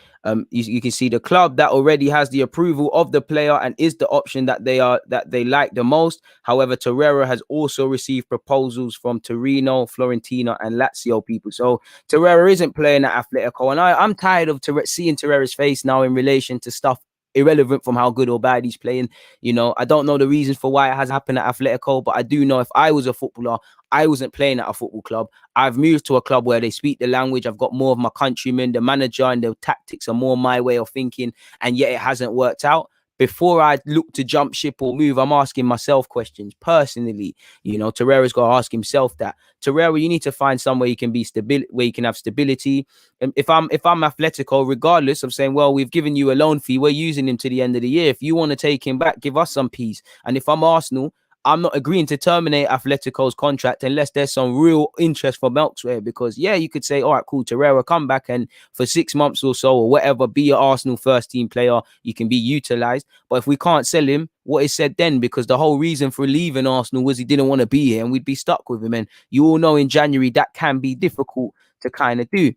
S1: You can see the club that already has the approval of the player and is the option that they like the most. However, Torreira has also received proposals from Torino, Fiorentina, and Lazio, people. So Torreira isn't playing at Atletico, and I'm tired of seeing Torreira's face now in relation to stuff irrelevant from how good or bad he's playing. I don't know the reasons for why it has happened at Atletico, but I do know if I was a footballer, I wasn't playing at a football club. I've moved to a club where they speak the language. I've got more of my countrymen. The manager and the tactics are more my way of thinking, and yet it hasn't worked out. Before I look to jump ship or move, I'm asking myself questions personally. Torreira's got to ask himself that. Torreira, you need to find somewhere you can be stability, where you can have stability. And if I'm Atletico, regardless of saying, well, we've given you a loan fee, we're using him to the end of the year. If you want to take him back, give us some peace. And if I'm Arsenal, I'm not agreeing to terminate Atletico's contract unless there's some real interest from elsewhere. Because yeah, you could say, all right, cool, Torreira, come back and for 6 months or so or whatever, be an Arsenal first team player. You can be utilised. But if we can't sell him, what is said then? Because the whole reason for leaving Arsenal was he didn't want to be here, and we'd be stuck with him. And you all know in January that can be difficult to kind of do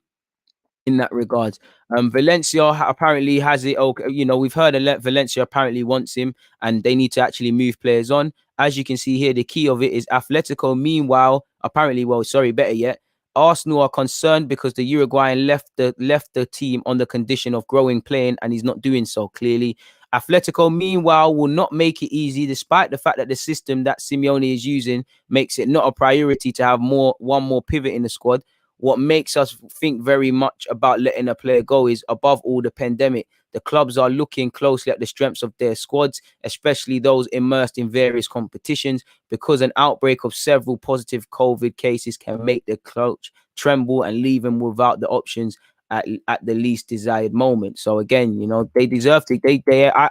S1: in that regards. Valencia apparently has it. Okay, you know, we've heard Valencia apparently wants him, and they need to actually move players on. As you can see here, the key of it is Atletico. Meanwhile, apparently, well, sorry, better yet, Arsenal are concerned because the Uruguayan left the team on the condition of growing playing, and he's not doing so clearly. Atletico, meanwhile, will not make it easy, despite the fact that the system that Simeone is using makes it not a priority to have one more pivot in the squad. What makes us think very much about letting a player go is, above all, the pandemic. The clubs are looking closely at the strengths of their squads, especially those immersed in various competitions, because an outbreak of several positive COVID cases can make the coach tremble and leave them without the options at the least desired moment. So again, you know, they deserve to.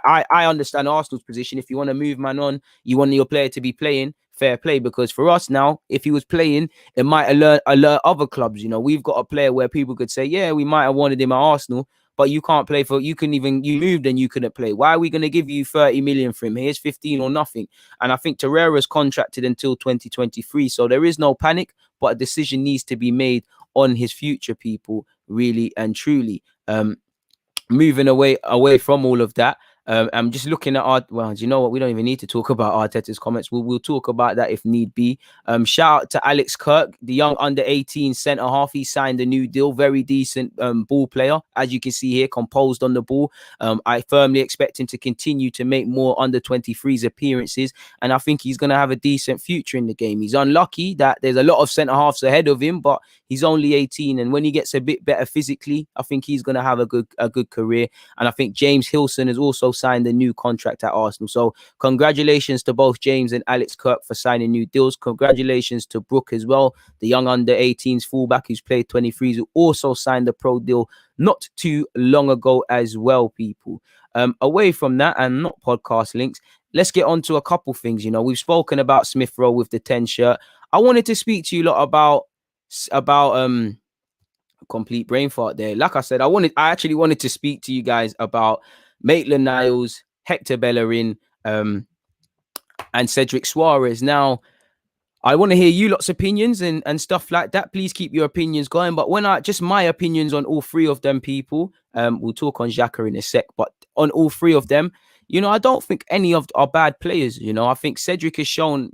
S1: I understand Arsenal's position. If you want to move man on, you want your player to be playing. Fair play, because for us now, if he was playing, it might alert other clubs. You know, we've got a player where people could say, yeah, we might have wanted him at Arsenal, but you can't play for. You moved and you couldn't play. Why are we going to give you 30 million for him? Here's 15 or nothing. And I think Torreira's contracted until 2023, so there is no panic, but a decision needs to be made on his future, people, really and truly. Moving away from all of that. I'm just looking at do you know what? We don't even need to talk about Arteta's comments. We'll talk about that if need be. Shout out to Alex Kirk, the young under-18 centre half. He signed a new deal. Very decent ball player, as you can see here, composed on the ball. I firmly expect him to continue to make more under-23s appearances, and I think he's going to have a decent future in the game. He's unlucky that there's a lot of centre halves ahead of him, but he's only 18, and when he gets a bit better physically, I think he's going to have a good career. And I think James Hilson has also signed a new contract at Arsenal. So congratulations to both James and Alex Kirk for signing new deals. Congratulations to Brooke as well, the young under-18s fullback who's played 23s, who also signed a pro deal not too long ago as well, people. Away from that, and not podcast links, let's get on to a couple things. You know, we've spoken about Smith-Rowe with the 10 shirt. I wanted to speak to you lot about complete brain fart there. Like I said, I actually wanted to speak to you guys about Maitland-Niles, Hector Bellerin, and Cedric Soares. Now, I want to hear you lot's opinions and stuff like that. Please keep your opinions going. But just my opinions on all three of them, people. We'll talk on Xhaka in a sec, but on all three of them, you know, I don't think any of are bad players. You know, I think Cedric has shown,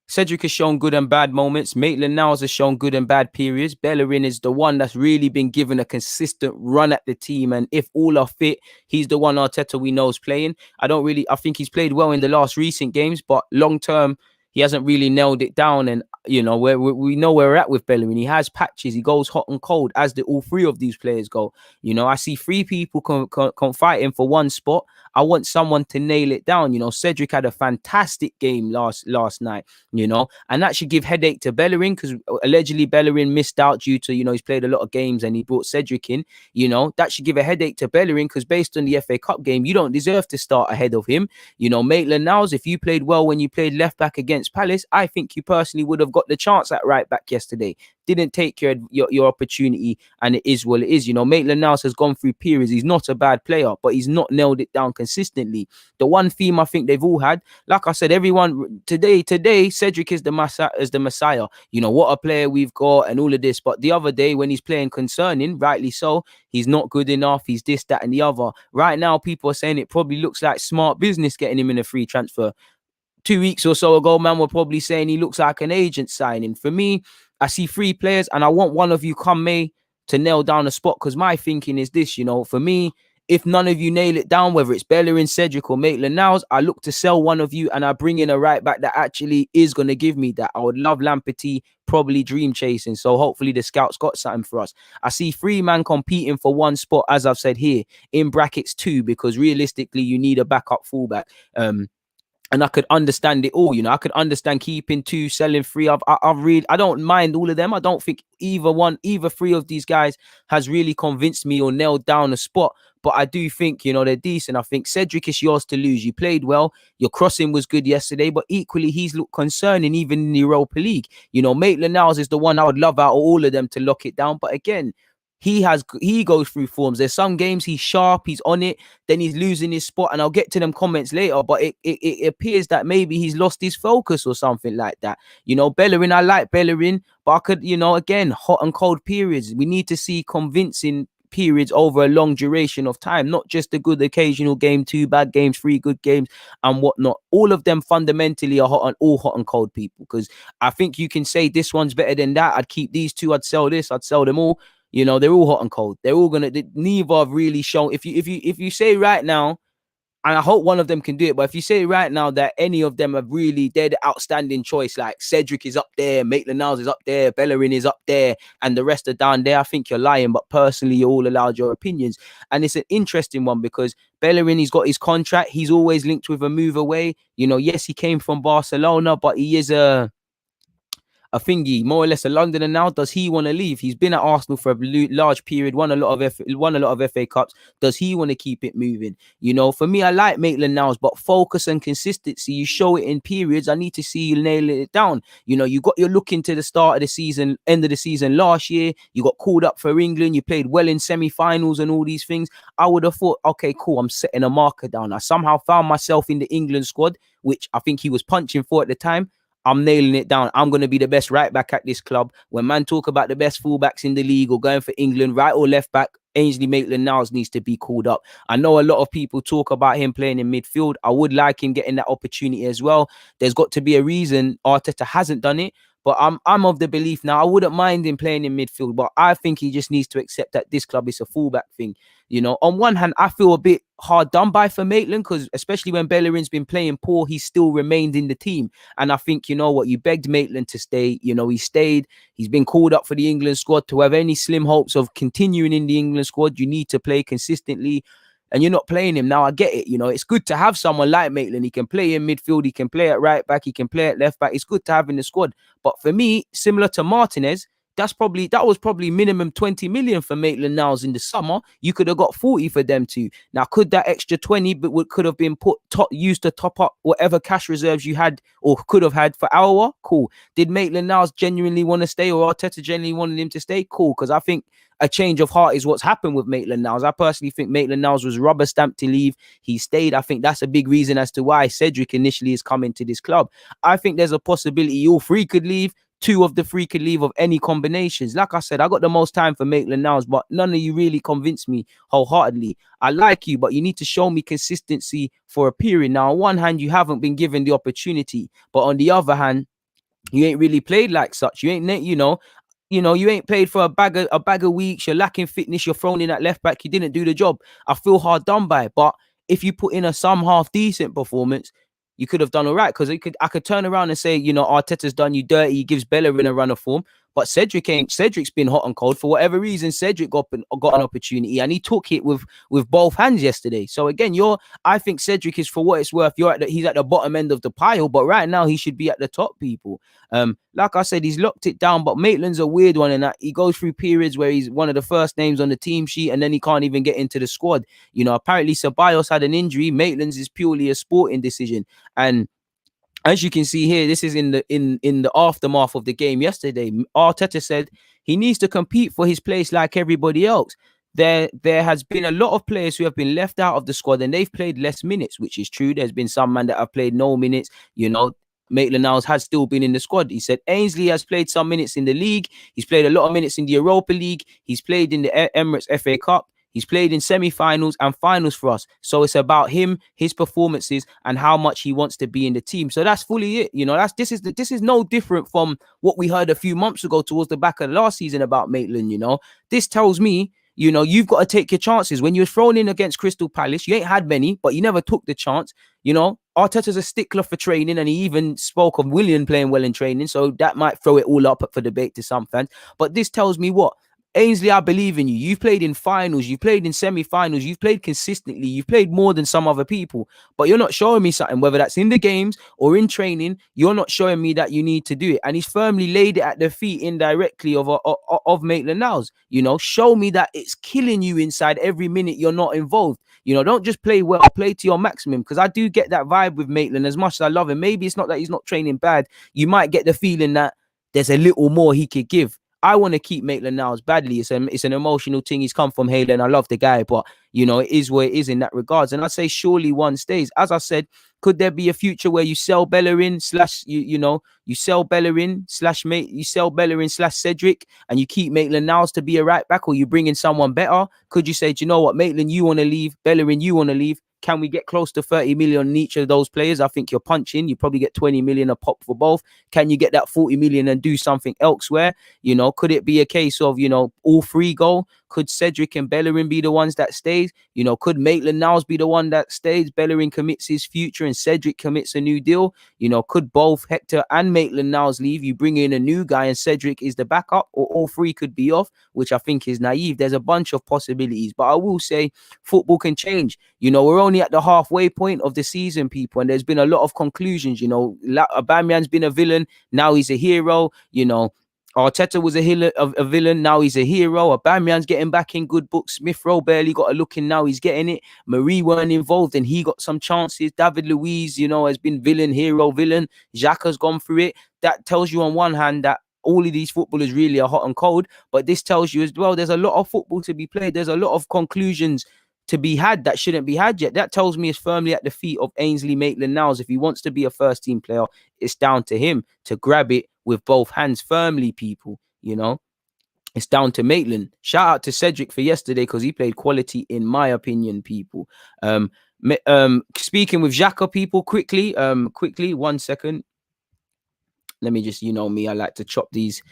S1: Cedric has shown good and bad moments. Maitland-Niles has shown good and bad periods. Bellerin is the one that's really been given a consistent run at the team. And if all are fit, he's the one Arteta we know is playing. I think he's played well in the last recent games, but long term, he hasn't really nailed it down. And, you know, we know where we're at with Bellerin. He has patches. He goes hot and cold, as do all three of these players go. You know, I see three people can fight him for one spot. I want someone to nail it down. You know, Cedric had a fantastic game last night, you know, and that should give headache to Bellerin, because allegedly Bellerin missed out due to, you know, he's played a lot of games and he brought Cedric in. You know, that should give a headache to Bellerin, because based on the FA Cup game, you don't deserve to start ahead of him. You know, Maitland-Niles, if you played well when you played left back against Palace, I think you personally would have got the chance at right back yesterday. Didn't take your opportunity, and it is what it is. You know, Maitland-Niles has gone through periods. He's not a bad player, but he's not nailed it down consistently. The one theme I think they've all had, like I said, everyone today, Cedric is the Messiah. You know, what a player we've got and all of this. But the other day when he's playing concerning, rightly so, he's not good enough. He's this, that, and the other. Right now, people are saying it probably looks like smart business getting him in a free transfer. 2 weeks or so ago, man, were probably saying he looks like an agent signing. For me, I see three players, and I want one of you come May to nail down a spot, because my thinking is this, you know, for me, if none of you nail it down, whether it's Bellerin, Cedric, or Maitland-Niles, I look to sell one of you and I bring in a right back that actually is going to give me that. I would love Lamperty, probably dream chasing. So hopefully the scouts got something for us. I see three man competing for one spot, as I've said here, in brackets two, because realistically you need a backup fullback. and I could understand it all. I could understand keeping two, selling three. I don't mind all of them. I don't think either three of these guys has really convinced me or nailed down a spot. But I do think, they're decent. I think Cedric is yours to lose. You played well. Your crossing was good yesterday, but equally he's looked concerning even in the Europa League. Maitland-Niles is the one I would love out of all of them to lock it down. But again, he goes through forms. There's some games he's sharp, he's on it, then he's losing his spot, and I'll get to them comments later. But it appears that maybe he's lost his focus or something like that. Bellerin, I like Bellerin, but I could, again, hot and cold periods. We need to see convincing periods over a long duration of time, not just a good occasional game, 2 bad games, 3 good games, and whatnot. All of them fundamentally are all hot and cold people, because I think you can say this one's better than that. I'd keep these two. I'd sell this. I'd sell them all. They're all hot and cold. They're all neither have really shown. If you say right now, and I hope one of them can do it, but if you say right now that any of them they're the outstanding choice, like Cedric is up there, Maitland-Niles is up there, Bellerin is up there, and the rest are down there, I think you're lying. But personally, you're all allowed your opinions. And it's an interesting one, because Bellerin, he's got his contract. He's always linked with a move away. Yes, he came from Barcelona, but he is a thingy, more or less a Londoner now. Does he want to leave? He's been at Arsenal for a large period, won a lot of FA Cups. Does he want to keep it moving? For me, I like Maitland-Niles, but focus and consistency, you show it in periods. I need to see you nail it down. You're looking to the start of the season, end of the season last year. You got called up for England. You played well in semi-finals and all these things. I would have thought, okay, cool, I'm setting a marker down. I somehow found myself in the England squad, which I think he was punching for at the time. I'm nailing it down. I'm going to be the best right back at this club. When man talk about the best fullbacks in the league or going for England, right or left back, Ainsley Maitland-Niles needs to be called up. I know a lot of people talk about him playing in midfield. I would like him getting that opportunity as well. There's got to be a reason Arteta hasn't done it. But I'm of the belief now, I wouldn't mind him playing in midfield, but I think he just needs to accept that this club is a fullback thing. On one hand, I feel a bit hard done by for Maitland, because especially when Bellerin's been playing poor, he still remained in the team. And I think, you begged Maitland to stay. He stayed. He's been called up for the England squad. To have any slim hopes of continuing in the England squad, you need to play consistently. And you're not playing him now. I get it. It's good to have someone like Maitland. He can play in midfield. He can play at right back. He can play at left back. It's good to have in the squad. But for me, similar to Martinez, that was probably minimum 20 million for Maitland-Niles in the summer. You could have got 40 for them too. Now, could that extra 20 could have been used to top up whatever cash reserves you had or could have had for Aouar? Cool. Did Maitland-Niles genuinely want to stay, or Arteta genuinely wanted him to stay? Cool, because I think a change of heart is what's happened with Maitland-Niles. I personally think Maitland-Niles was rubber stamped to leave. He stayed. I think that's a big reason as to why Cedric initially is coming to this club. I think there's a possibility all three could leave. 2 of the 3 could leave of any combinations. Like I said, I got the most time for Maitland-Niles, but none of you really convinced me wholeheartedly. I like you, but you need to show me consistency for a period. Now, on one hand, you haven't been given the opportunity, but on the other hand, you ain't really played like such. You ain't played for a bag of weeks. You're lacking fitness. You're thrown in at left back. You didn't do the job. I feel hard done by. But if you put in a some half decent performance, you could have done all right, because I could turn around and say, Arteta's done you dirty. He gives Bellerin a run of form. But Cedric's been hot and cold. For whatever reason, Cedric got an opportunity, and he took it with both hands yesterday. So again, I think Cedric is, for what it's worth, he's at the bottom end of the pile, but right now he should be at the top, people. Like I said, he's locked it down, but Maitland's a weird one in that he goes through periods where he's one of the first names on the team sheet, and then he can't even get into the squad. Apparently Ceballos had an injury. Maitland's is purely a sporting decision. And as you can see here, this is in the aftermath of the game yesterday. Arteta said he needs to compete for his place like everybody else. There has been a lot of players who have been left out of the squad, and they've played less minutes, which is true. There's been some men that have played no minutes. Maitland-Niles has still been in the squad. He said Ainsley has played some minutes in the league. He's played a lot of minutes in the Europa League. He's played in the Emirates FA Cup. He's played in semi-finals and finals for us. So it's about him, his performances, and how much he wants to be in the team. So that's fully it. This is no different from what we heard a few months ago towards the back of last season about Maitland. This tells me, you've got to take your chances. When you're thrown in against Crystal Palace, you ain't had many, but you never took the chance. Arteta's a stickler for training, and he even spoke of Willian playing well in training. So that might throw it all up for debate to some fans. But this tells me what? Ainsley, I believe in you. You've played in finals, you've played in semi-finals, you've played consistently, you've played more than some other people, but you're not showing me something, whether that's in the games or in training. You're not showing me that you need to do it. And he's firmly laid it at the feet indirectly of Maitland-Niles. Show me that it's killing you inside every minute you're not involved. Don't just play well, play to your maximum. Because I do get that vibe with Maitland as much as I love him. Maybe it's not that he's not training bad. You might get the feeling that there's a little more he could give. I want to keep Maitland-Niles badly. It's an emotional thing. He's come from Halo and I love the guy, but it is what it is in that regards. And I say surely one stays. As I said, could there be a future where you sell Bellerin slash you sell Bellerin slash Cedric and you keep Maitland-Niles to be a right back, or you bring in someone better? Could you say, do you know what, Maitland, you want to leave, Bellerin, you want to leave? Can we get close to 30 million in each of those players? I think you're punching. You probably get 20 million a pop for both. Can you get that 40 million and do something elsewhere? Could it be a case of, all three go? Could Cedric and Bellerin be the ones that stays? Could Maitland-Niles be the one that stays? Bellerin commits his future and Cedric commits a new deal. Could both Hector and Maitland-Niles leave? You bring in a new guy and Cedric is the backup, or all three could be off, which I think is naive. There's a bunch of possibilities, but I will say football can change. We're only at the halfway point of the season, people, and there's been a lot of conclusions. Aubameyang's been a villain, now he's a hero. Arteta was a villain, now he's a hero. Aubameyang's getting back in good books. Smith-Rowe barely got a look in, now he's getting it. Marie weren't involved and he got some chances. David Luiz, has been villain, hero, villain. Xhaka's gone through it. That tells you on one hand that all of these footballers really are hot and cold, but this tells you as well there's a lot of football to be played. There's a lot of conclusions to be had that shouldn't be had yet. That tells me it's firmly at the feet of Ainsley Maitland-Niles. If he wants to be a first team player, it's down to him to grab it with both hands firmly, people. It's down to Maitland. Shout out to Cedric for yesterday because he played quality in my opinion, people. Speaking with Xhaka, people, quickly, 1 second. Let me just, me, I like to chop these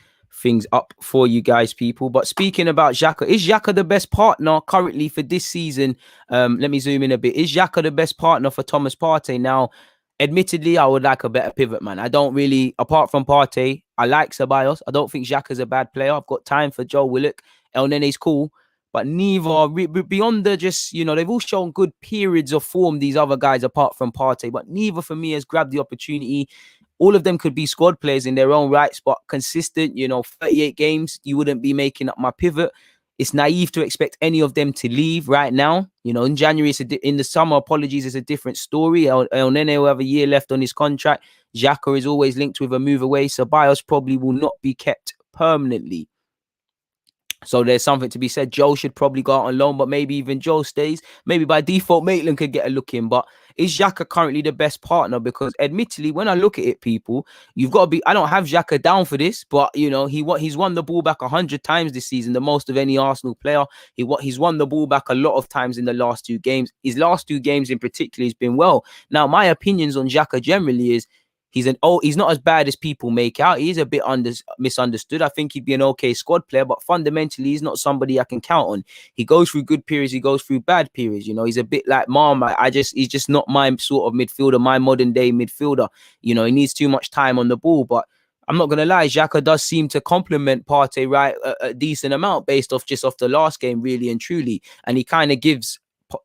S1: things up for you guys, people. But speaking about Xhaka, is Xhaka the best partner currently for this season? Let me zoom in a bit. Is Xhaka the best partner for Thomas Partey? Now, admittedly, I would like a better pivot man. I don't really, apart from Partey, I like Ceballos. I don't think Xhaka's a bad player. I've got time for Joe Willock. El Nene's cool, but neither, beyond the just, they've all shown good periods of form, these other guys, apart from Partey, but neither for me has grabbed the opportunity. All of them could be squad players in their own rights, but consistent, 38 games, you wouldn't be making up my pivot. It's naive to expect any of them to leave right now. In January, in the summer, apologies, it's a different story. El Nene will have a year left on his contract. Xhaka is always linked with a move away. Ceballos probably will not be kept permanently. So there's something to be said. Joe should probably go out on loan, but maybe even Joe stays. Maybe by default, Maitland could get a look in. But is Xhaka currently the best partner? Because admittedly, when I look at it, people, you've got to be, I don't have Xhaka down for this, but, he's won the ball back 100 times this season, the most of any Arsenal player. He's won the ball back a lot of times in the last two games. His last two games in particular has been well. Now, my opinions on Xhaka generally is, he's not as bad as people make out. He's a bit misunderstood. I think he'd be an okay squad player, but fundamentally, he's not somebody I can count on. He goes through good periods. He goes through bad periods. He's a bit like Marmite. He's just not my sort of midfielder, my modern day midfielder. He needs too much time on the ball, but I'm not going to lie, Xhaka does seem to complement Partey right a decent amount based off the last game, really and truly. And he kind of gives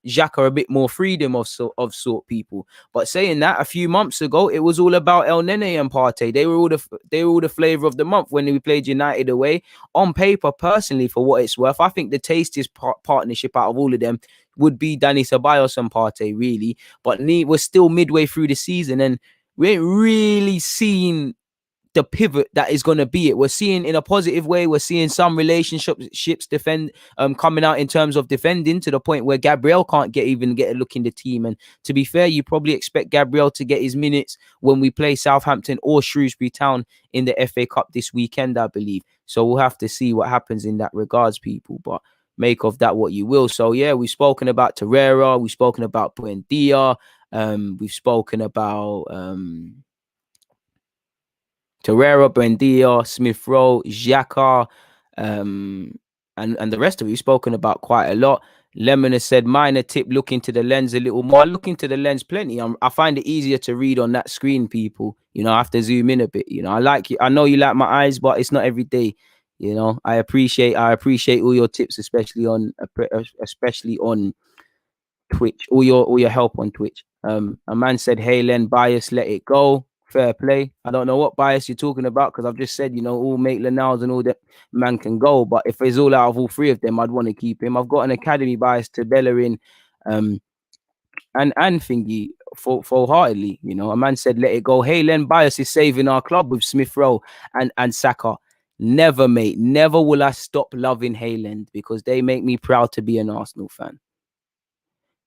S1: Xhaka a bit more freedom of sort, people. But saying that, a few months ago, it was all about El Nene and Partey. They were all the flavour of the month when we played United away. On paper, personally, for what it's worth, I think the tastiest partnership out of all of them would be Dani Ceballos and Partey, really. But we're still midway through the season and we ain't really seen the pivot that is going to be it. We're seeing in a positive way, we're seeing some relationships coming out in terms of defending, to the point where Gabriel can't get a look in the team. And to be fair, you probably expect Gabriel to get his minutes when we play Southampton or Shrewsbury Town in the FA Cup this weekend, I believe. So we'll have to see what happens in that regards, people. But make of that what you will. So yeah, we've spoken about Torreira, we've spoken about Buendia, we've spoken about Torreira, Buendia, Smith-Rowe, Xhaka, and the rest of it we've spoken about quite a lot. Lemon has said, minor tip, look into the lens a little more. I look into the lens plenty. I find it easier to read on that screen, people. I have to zoom in a bit. I know you like my eyes, but it's not every day. I appreciate all your tips, especially on Twitch, all your help on Twitch. A man said, "Hey, Len, bias, let it go." Fair play. I don't know what bias you're talking about because I've just said, all Maitland-Niles and all that man can go. But if it's all out of all three of them, I'd want to keep him. I've got an academy bias to Bellerin, um, and thingy full heartedly. A man said, "Let it go." Hey, Len, bias is saving our club with Smith-Rowe and Saka. Never, mate. Never will I stop loving Hayland because they make me proud to be an Arsenal fan.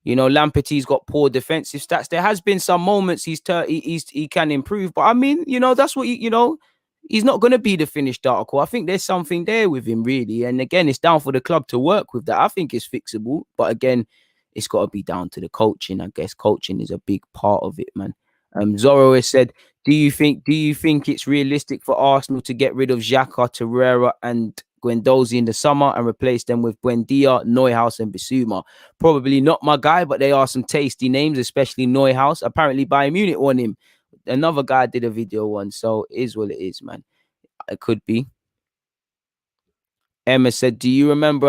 S1: Lamperty's got poor defensive stats. There has been some moments he can improve, but I mean, that's what he's not going to be the finished article. I think there's something there with him, really. And again, it's down for the club to work with that. I think it's fixable, but again, it's got to be down to the coaching. I guess coaching is a big part of it, man. Zorro has said, do you think it's realistic for Arsenal to get rid of Xhaka, Torreira, and Guendouzi in the summer and replace them with Buendia, Neuhaus, and Bissouma? Probably not, my guy, but they are some tasty names, especially Neuhaus. Apparently, Bayern Munich won him. Another guy did a video once, so it is what it is, man. It could be. Emma said, do you remember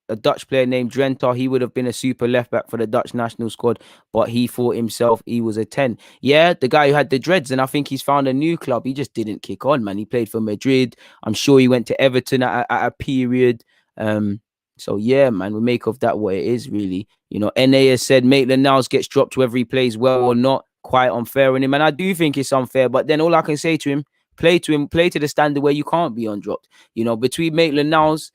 S1: a Dutch player named Drenthe? He would have been a super left back for the Dutch national squad, but he thought himself he was a 10. Yeah, the guy who had the dreads, and I think he's found a new club. He just didn't kick on, man. He played for Madrid. I'm sure he went to Everton at a period. So yeah, man, we make of that what it is, really. NA has said Maitland-Niles gets dropped whether he plays well or not. Quite unfair on him, and I do think it's unfair. But then all I can say to him, play to the standard where you can't be undropped. Between Maitland-Niles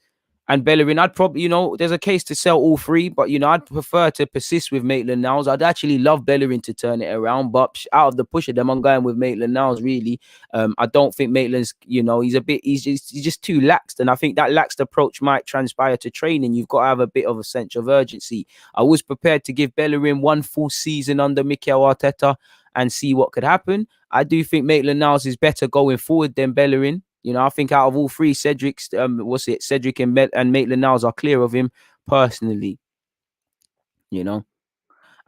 S1: and Bellerin, I'd probably, there's a case to sell all three, but, I'd prefer to persist with Maitland-Niles. I'd actually love Bellerin to turn it around, but out of the push of them, I'm going with Maitland-Niles, really. I don't think Maitland's, he's just too laxed, and I think that laxed approach might transpire to training. You've got to have a bit of a sense of urgency. I was prepared to give Bellerin one full season under Mikel Arteta and see what could happen. I do think Maitland-Niles is better going forward than Bellerin. I think out of all three, Cedric and Maitland-Niles are clear of him personally. And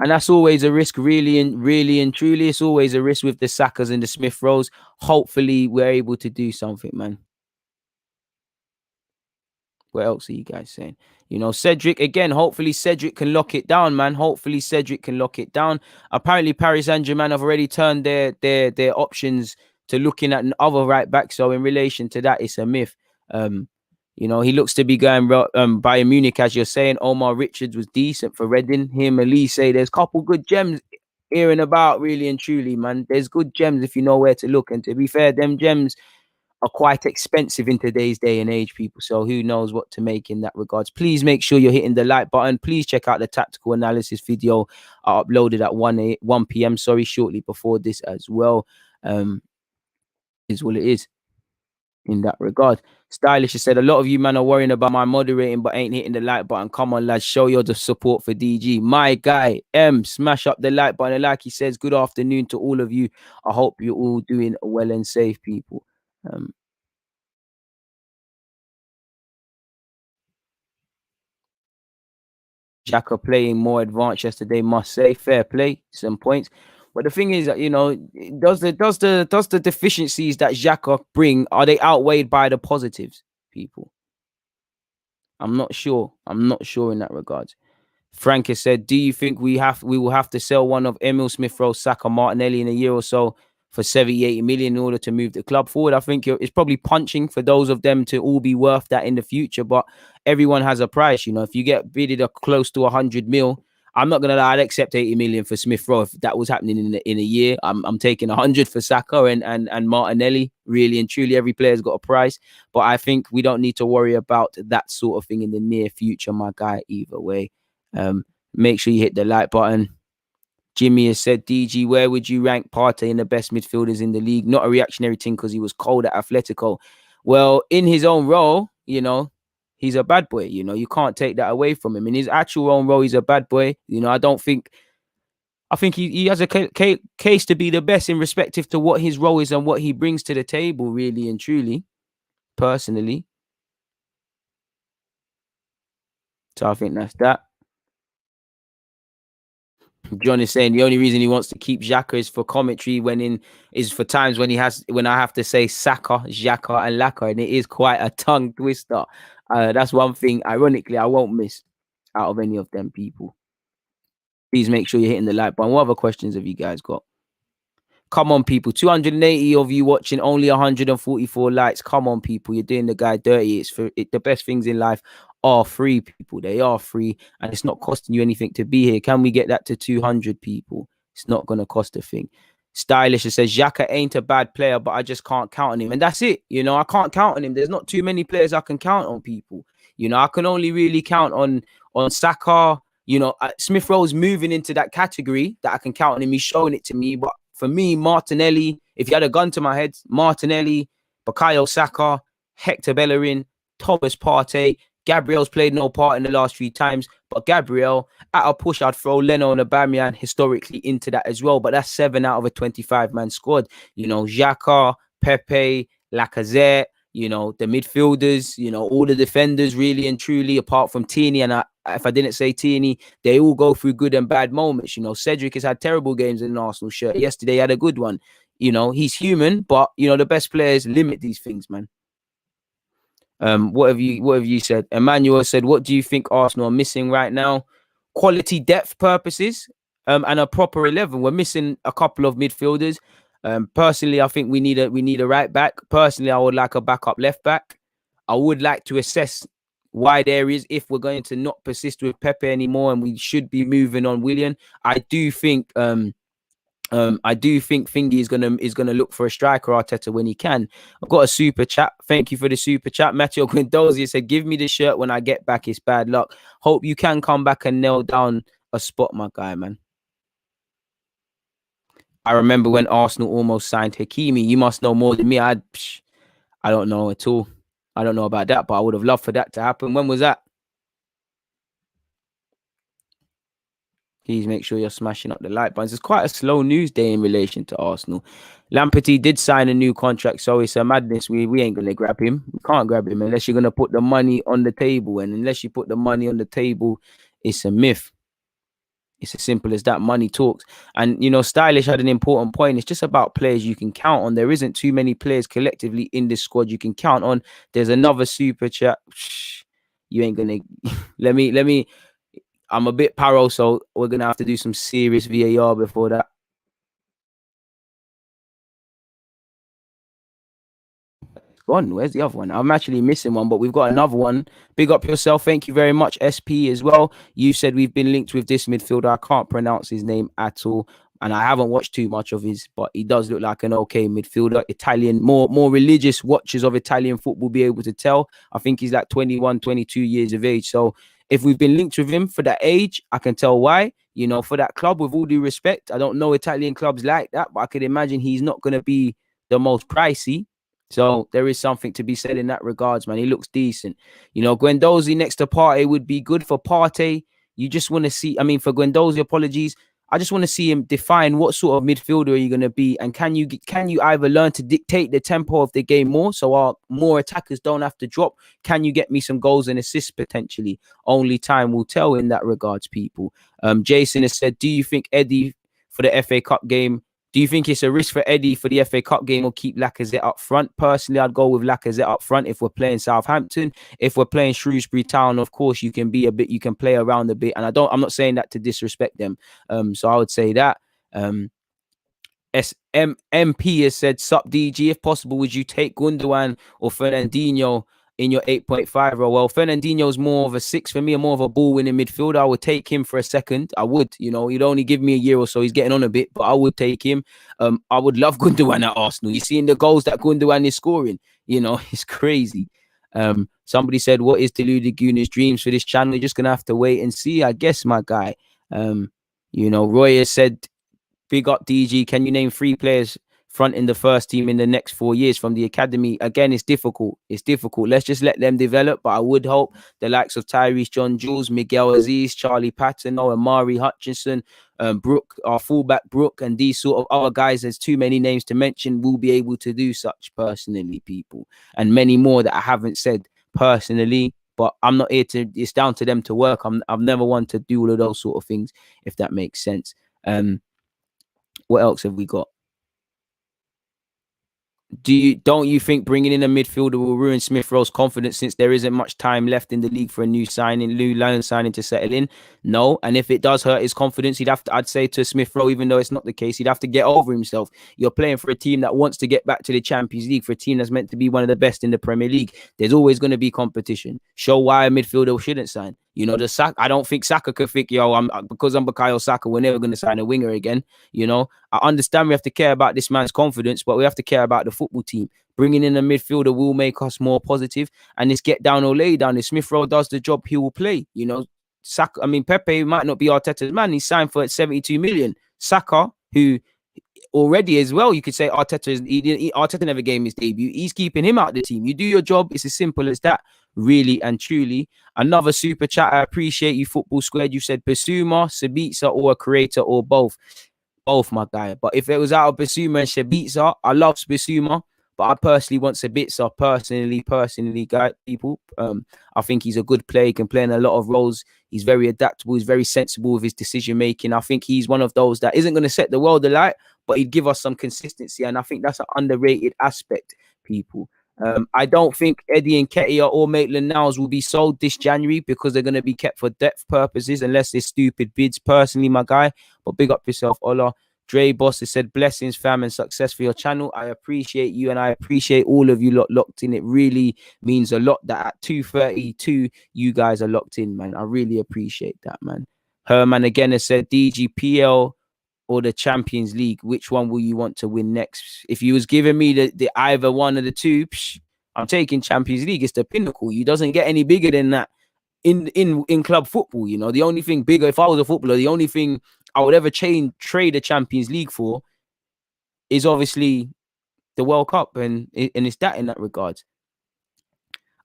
S1: that's always a risk, really and truly. It's always a risk with the Sakas and the Smith-Rowes. Hopefully, we're able to do something, man. What else are you guys saying? Cedric, again, hopefully Cedric can lock it down, man. Hopefully Cedric can lock it down. Apparently Paris Saint-Germain have already turned their options to looking at other right back. So in relation to that, it's a myth. He looks to be going Bayern Munich, as you're saying. Omar Richards was decent for Reading. Him, Elise, there's a couple good gems here and about, really and truly, man. There's good gems if you know where to look. And to be fair, them gems are quite expensive in today's day and age, people. So who knows what to make in that regards. Please make sure you're hitting the like button. Please check out the tactical analysis video I uploaded at 1 p.m. Shortly before this as well. Is what it is in that regard. Stylish has said, a lot of you man are worrying about my moderating but ain't hitting the like button. Come on, lads, show your support for DG. My guy, smash up the like button. And like he says, good afternoon to all of you. I hope you're all doing well and safe, people. Xhaka playing more advanced yesterday, must say. Fair play, some points. But the thing is that, does the deficiencies that Xhaka bring, are they outweighed by the positives, people? I'm not sure. In that regard. Frank has said, do you think we will have to sell one of Emil Smith-Rowe, Saka, Martinelli in a year or so for 70, 80 million in order to move the club forward? I think it's probably punching for those of them to all be worth that in the future, but everyone has a price. If you get bidded close to 100 mil, I'm not going to lie, I'd accept 80 million for Smith-Rowe if that was happening in a year. I'm taking 100 for Saka and Martinelli. Really and truly, every player's got a price, but I think we don't need to worry about that sort of thing in the near future, my guy, either way. Make sure you hit the like button. Jimmy has said, DG, where would you rank Partey in the best midfielders in the league? Not a reactionary thing because he was cold at Atletico. Well, in his own role, he's a bad boy. You can't take that away from him. In his actual own role, he's a bad boy. I think he has a case to be the best in respective to what his role is and what he brings to the table, really and truly, personally. So I think that's that. John is saying the only reason he wants to keep Xhaka is for commentary is for times when I have to say Saka, Xhaka, and Laka, and it is quite a tongue twister. That's one thing, ironically, I won't miss out of any of them people. Please make sure you're hitting the like button. What other questions have you guys got? Come on, people. 280 of you watching, only 144 likes. Come on, people. You're doing the guy dirty. The best things in life are free, people. They are free, and it's not costing you anything to be here. Can we get that to 200 people? It's not going to cost a thing. Stylish, it says Xhaka ain't a bad player, but I just can't count on him. And that's it. I can't count on him. There's not too many players I can count on, people. I can only really count on Saka. Smith-Rowe's moving into that category that I can count on him. He's showing it to me. But for me, Martinelli, if you had a gun to my head, Martinelli, Bukayo Saka, Hector Bellerin, Thomas Partey. Gabriel's played no part in the last 3 times, but Gabriel, at a push, I'd throw Leno and Aubameyang historically into that as well. But that's 7 out of a 25-man squad. Xhaka, Pepe, Lacazette, the midfielders, all the defenders, really and truly, apart from Tierney. And if I didn't say Tierney, they all go through good and bad moments. Cedric has had terrible games in an Arsenal shirt. Yesterday, he had a good one. He's human, but, the best players limit these things, man. What have you said? Emmanuel said, what do you think Arsenal are missing right now? Quality depth purposes, and a proper 11. We're missing a couple of midfielders. Personally, I think we need a right back. Personally, I would like a backup left back. I would like to assess wide areas if we're going to not persist with Pepe anymore, and we should be moving on Willian. I do think Thingy is gonna look for a striker, Arteta, when he can. I've got a super chat. Thank you for the super chat. Matteo Guendouzi said, "Give me the shirt when I get back. It's bad luck. Hope you can come back and nail down a spot, my guy, man." I remember when Arsenal almost signed Hakimi. You must know more than me. I don't know at all. I don't know about that, but I would have loved for that to happen. When was that? Please make sure you're smashing up the like buttons. It's quite a slow news day in relation to Arsenal. Lamptey did sign a new contract, so it's a madness. We ain't going to grab him. We can't grab him unless you're going to put the money on the table. And unless you put the money on the table, it's a myth. It's as simple as that. Money talks. And, Stylish had an important point. It's just about players you can count on. There isn't too many players collectively in this squad you can count on. There's another super chat. You ain't going to... Let me... I'm a bit paro, so we're going to have to do some serious VAR before that. It's gone. Where's the other one? I'm actually missing one, but we've got another one. Big up yourself. Thank you very much, SP, as well. You said we've been linked with this midfielder. I can't pronounce his name at all, and I haven't watched too much of his, but he does look like an okay midfielder. Italian, more religious watchers of Italian football be able to tell. I think he's like 21, 22 years of age, so... If we've been linked with him for that age, I can tell why. For that club, with all due respect, I don't know Italian clubs like that, but I could imagine he's not going to be the most pricey. So there is something to be said in that regards, man. He looks decent. Guendouzi next to Partey would be good. For Partey, you just want to see, for Guendouzi, apologies, I just want to see him define what sort of midfielder are you going to be, and can you either learn to dictate the tempo of the game more, so our more attackers don't have to drop? Can you get me some goals and assists potentially? Only time will tell in that regards, people. Jason has said, do you think Eddie for the FA Cup game? Do you think it's a risk for Eddie for the FA Cup game, or keep Lacazette up front? Personally, I'd go with Lacazette up front if we're playing Southampton. If we're playing Shrewsbury Town, of course, you can play around a bit. And I'm not saying that to disrespect them. So I would say that. SMP has said, sup DG, if possible, would you take Gundogan or Fernandinho in your 8.5 role? Well, Fernandinho's more of a 6 for me, and more of a ball-winning midfielder. I would take him for a second. I would, he'd only give me a year or so. He's getting on a bit, but I would take him. I would love Gundogan at Arsenal. You seeing the goals that Gundogan is scoring? It's crazy. Somebody said, what is Deluded Gooner's dreams for this channel? You're just going to have to wait and see, I guess, my guy. Roy has said, big up DG, can you name 3 players front in the first team in the next 4 years from the academy? Again, it's difficult. Let's just let them develop. But I would hope the likes of Tyrese John Jules, Miguel Aziz, Charlie Patino, Amari Hutchinson, Brooke, our fullback Brooke, and these sort of other guys, there's too many names to mention, will be able to do such personally, people. And many more that I haven't said personally. but I'm not here to. It's down to them to work. I've never wanted to do all of those sort of things, if that makes sense. What else have we got? Don't you think bringing in a midfielder will ruin Smith-Rowe's confidence, since there isn't much time left in the league for a new loan signing to settle in? No. And if it does hurt his confidence, I'd say to Smith-Rowe, even though it's not the case, he'd have to get over himself. You're playing for a team that wants to get back to the Champions League, for a team that's meant to be one of the best in the Premier League. There's always going to be competition. Show why a midfielder shouldn't sign. You know, I don't think Saka could think, because I'm Bukayo Saka, we're never going to sign a winger again. You know, I understand we have to care about this man's confidence, but we have to care about the football team. Bringing in a midfielder will make us more positive, and it's get down or lay down. If Smith-Rowe does the job, he will play. You know, Saka. I mean, Pepe might not be Arteta's man. He signed for 72 million. Saka, who already as well, you could say Arteta never gave him his debut. He's keeping him out of the team. You do your job. It's as simple as that, really and truly. Another super chat. I appreciate you, Football Squared. You said Basuma, Sabitzer, or a creator, or both. Both, my guy. But if it was out of Basuma and Sabitzer, I love Basuma, but I personally want Sabitzer. Personally, guy, people. I think he's a good player. He can play in a lot of roles. He's very adaptable. He's very sensible with his decision making. I think he's one of those that isn't going to set the world alight, but he'd give us some consistency. And I think that's an underrated aspect, people. I don't think Eddie Nketiah or Maitland-Niles will be sold this January, because they're going to be kept for depth purposes, unless there's stupid bids, personally, my guy. But big up yourself, Ola. Dre Boss has said, blessings, fam, and success for your channel. I appreciate you, and I appreciate all of you locked in. It really means a lot that at 2:32 you guys are locked in, man. I really appreciate that, man. Herman again has said, DGPL or the Champions League, which one will you want to win next? If you was giving me the either one of the two, I'm taking Champions League. It's the pinnacle. You doesn't get any bigger than that in club football. You know, the only thing bigger, if I was a footballer, the only thing I would ever trade a Champions League for is obviously the World Cup, and it's that in that regard.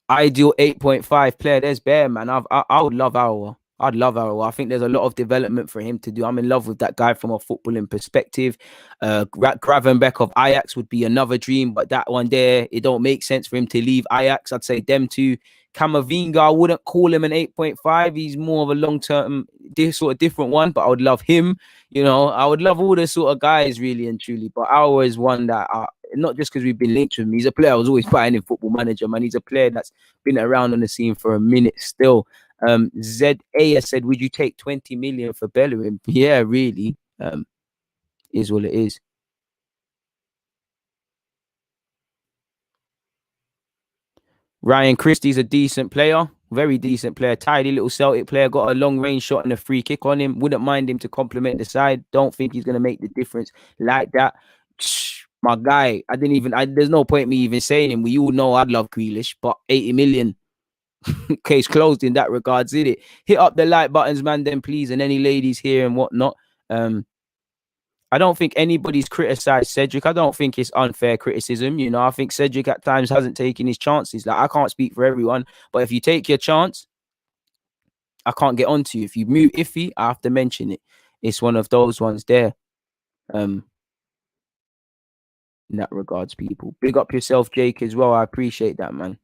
S1: Ideal 8.5 player. There's Bear, man. I would love Aouar. I'd love Aouar. I think there's a lot of development for him to do. I'm in love with that guy from a footballing perspective. Gravenberch of Ajax would be another dream, but that one there, it don't make sense for him to leave Ajax. I'd say them two. Camavinga, I wouldn't call him an 8.5. He's more of a long-term, sort of different one, but I would love him. You know, I would love all the sort of guys, really and truly. But Aouar is one that, not just because we've been linked with him, he's a player I was always buying in Football Manager, man. He's a player that's been around on the scene for a minute still. ZA has said, would you take 20 million for Bellerin? Yeah, really. Is what it is. Ryan Christie's a decent player, very decent player, tidy little Celtic player, got a long range shot and a free kick on him. Wouldn't mind him to complement the side. Don't think he's going to make the difference like that. My guy, there's no point me even saying him. We all know I'd love Grealish, but 80 million. Case closed in that regards, is it? Hit up the like buttons, man, then please, and any ladies here and whatnot. I don't think anybody's criticized Cedric. I don't think it's unfair criticism. You know, I think Cedric at times hasn't taken his chances. Like, I can't speak for everyone, but if you take your chance, I can't get onto you. If you move iffy, I have to mention it. It's one of those ones there. In that regards, people. Big up yourself, Jake, as well. I appreciate that, man.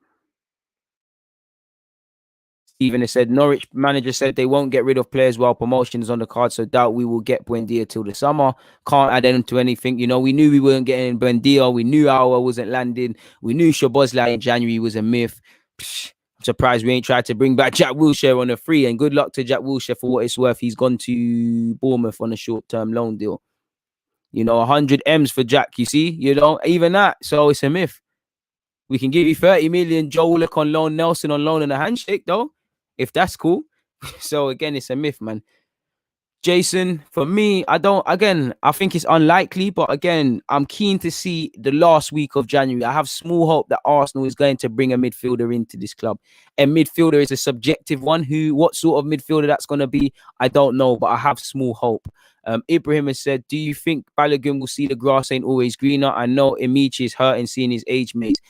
S1: Stephen has said, Norwich manager said they won't get rid of players while promotion is on the card, so doubt we will get Buendia till the summer. Can't add into anything. You know, we knew we weren't getting Buendia. We knew Aouar wasn't landing. We knew Szoboszlai in January was a myth. I'm surprised we ain't tried to bring back Jack Wilshere on a free, and good luck to Jack Wilshere for what it's worth. He's gone to Bournemouth on a short-term loan deal. You know, 100 M's for Jack, you see? You know, even that. So it's a myth. We can give you 30 million, Joe Willock on loan, Nelson on loan, and a handshake, though, if that's cool. So, again, it's a myth, man. Jason, for me, I think it's unlikely, but again, I'm keen to see the last week of January. I have small hope that Arsenal is going to bring a midfielder into this club. And midfielder is a subjective one. What sort of midfielder that's going to be, I don't know, but I have small hope. Ibrahim has said, do you think Balogun will see the grass ain't always greener? I know Amici is hurting seeing his age mates.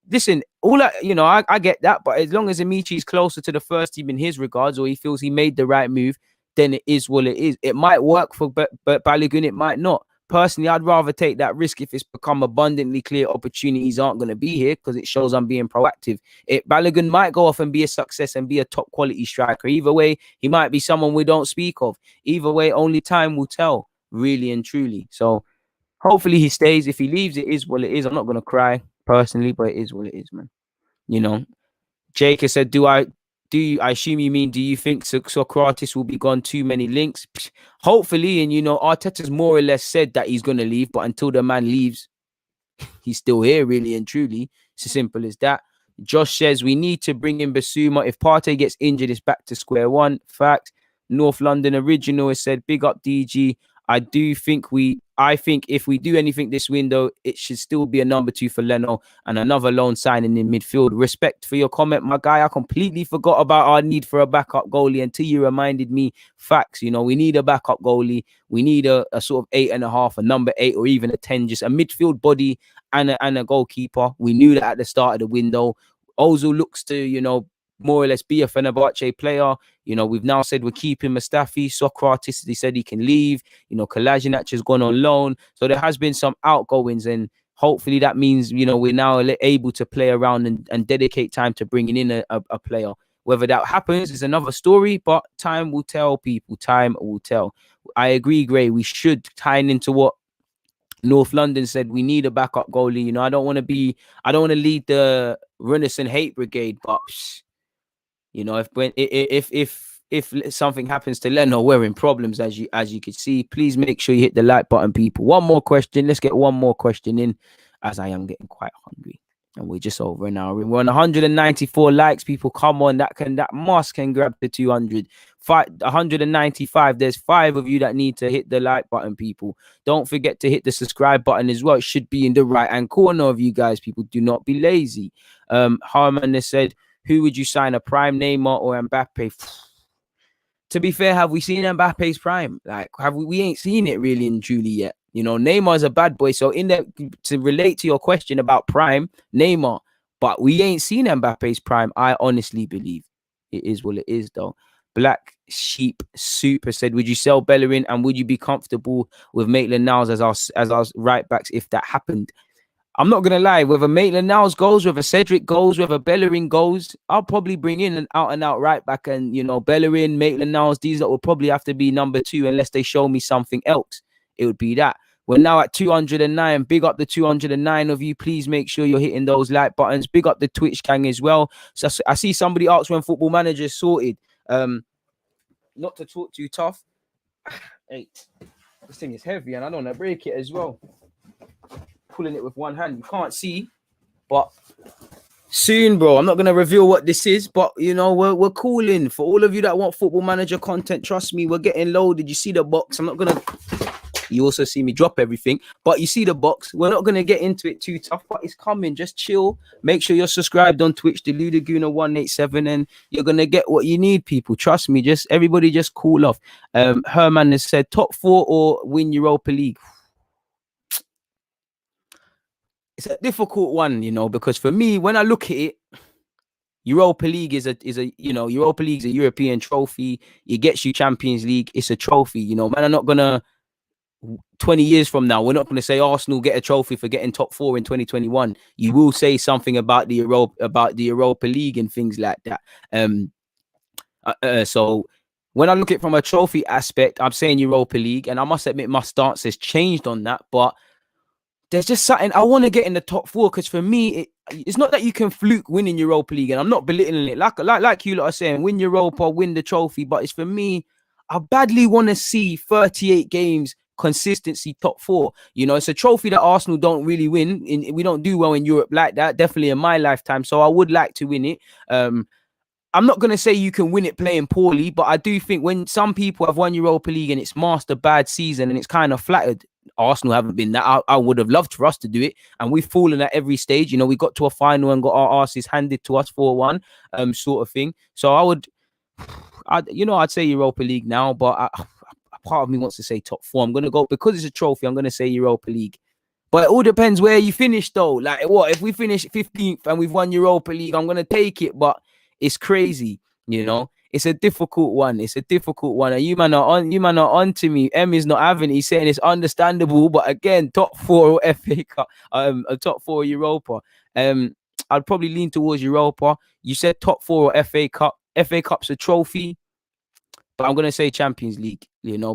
S1: Listen, I get that, but as long as Amici is closer to the first team in his regards, or he feels he made the right move, then it is what it is. It might work for Balogun, it might not. personally, I'd rather take that risk if it's become abundantly clear opportunities aren't going to be here, because it shows I'm being proactive. Balogun might go off and be a success and be a top quality striker. Either way, he might be someone we don't speak of. Either way, only time will tell, really and truly. So hopefully he stays. If he leaves, it is what it is. I'm not going to cry personally, but it is what it is, man. You know, Jake has said, I assume you mean, do you think Socrates will be gone? Too many links? Hopefully. And, Arteta's more or less said that he's going to leave, but until the man leaves, he's still here, really and truly. It's as simple as that. Josh says, we need to bring in Basuma. If Partey gets injured, it's back to square one. Fact. North London Original has said, big up DG. I think if we do anything this window, it should still be a number 2 for Leno and another loan signing in midfield. Respect for your comment, my guy. I completely forgot about our need for a backup goalie until you reminded me. Facts, we need a backup goalie. We need a sort of 8.5, a number 8, or even a 10, just a midfield body and a goalkeeper. We knew that at the start of the window. Ozil looks to, more or less be a Fenerbahce player. We've now said we're keeping Mustafi. Socrates, they said he can leave. Kolasinac has gone on loan. So there has been some outgoings, and hopefully that means, we're now able to play around and dedicate time to bringing in a player. Whether that happens is another story, but time will tell, people. Time will tell. I agree, Gray. We should, tying into what North London said, we need a backup goalie. I don't want to lead the Renaissance hate brigade, but if something happens to Leno, we're in problems, as you can see. Please make sure you hit the like button, people. One more question. Let's get one more question in, as I am getting quite hungry. And we're just over an hour. We're on 194 likes, people. Come on, that must can grab the 200. 195. There's 5 of you that need to hit the like button, people. Don't forget to hit the subscribe button as well. It should be in the right hand corner of you guys, people. Do not be lazy. Harman has said, who would you sign, a prime Neymar or Mbappe? To be fair, have we seen Mbappe's prime? Like, we ain't seen it really and truly yet. Neymar is a bad boy. So to relate to your question about prime, Neymar, but we ain't seen Mbappe's prime. I honestly believe it is what it is, though. Black Sheep Super said, would you sell Bellerin, and would you be comfortable with Maitland-Niles as our right backs if that happened? I'm not going to lie, whether Maitland-Niles goes, whether Cedric goes, whether Bellerin goes, I'll probably bring in an out-and-out right back. And, Bellerin, Maitland-Niles, these that will probably have to be number 2 unless they show me something else. It would be that. We're now at 209. Big up the 209 of you. Please make sure you're hitting those like buttons. Big up the Twitch gang as well. So I see somebody asked when Football Manager is sorted. Not to talk too tough. Hey, this thing is heavy and I don't want to break it as well. Pulling it with one hand. You can't see, but soon, bro. I'm not gonna reveal what this is, but we're calling for all of you that want Football Manager content. Trust me, we're getting loaded. You see the box. I'm not gonna. You also see me drop everything, but you see the box. We're not gonna get into it too tough, but it's coming. Just chill. Make sure you're subscribed on Twitch, Deluded Gooner 187, and you're gonna get what you need, people. Trust me. Everybody just cool off. Herman has said top 4 or win Europa League. It's a difficult one, because for me, when I look at it, Europa League is Europa League is a European trophy. It gets you Champions League. It's a trophy, man. I'm not gonna 20 years from now, we're not gonna say Arsenal get a trophy for getting top 4 in 2021. You will say something about the Europa League and things like that. So when I look at it from a trophy aspect, I'm saying Europa League, and I must admit my stance has changed on that, but there's just something I want to get in the top 4, because for me, it's not that you can fluke winning Europa League, and I'm not belittling it. Like you lot are saying, win Europa, win the trophy, but it's for me, I badly want to see 38 games consistency top 4. It's a trophy that Arsenal don't really win. We don't do well in Europe like that, definitely in my lifetime. So I would like to win it. I'm not going to say you can win it playing poorly, but I do think when some people have won Europa League and it's masked a bad season and it's kind of flattered, Arsenal haven't been that. I would have loved for us to do it, and we've fallen at every stage. We got to a final and got our asses handed to us 4-1, sort of thing. So I'd say Europa League now, but part of me wants to say top 4. I'm going to go, because it's a trophy, I'm going to say Europa League. But it all depends where you finish, though. Like, what if we finish 15th and we've won Europa League? I'm going to take it, but it's crazy, It's a difficult one. It's a difficult one. And you man are on to me. M is not having it. He's saying it's understandable, but again, top 4 FA Cup, a top 4 Europa. I'd probably lean towards Europa. You said top 4 or FA Cup. FA Cup's a trophy, but I'm gonna say Champions League,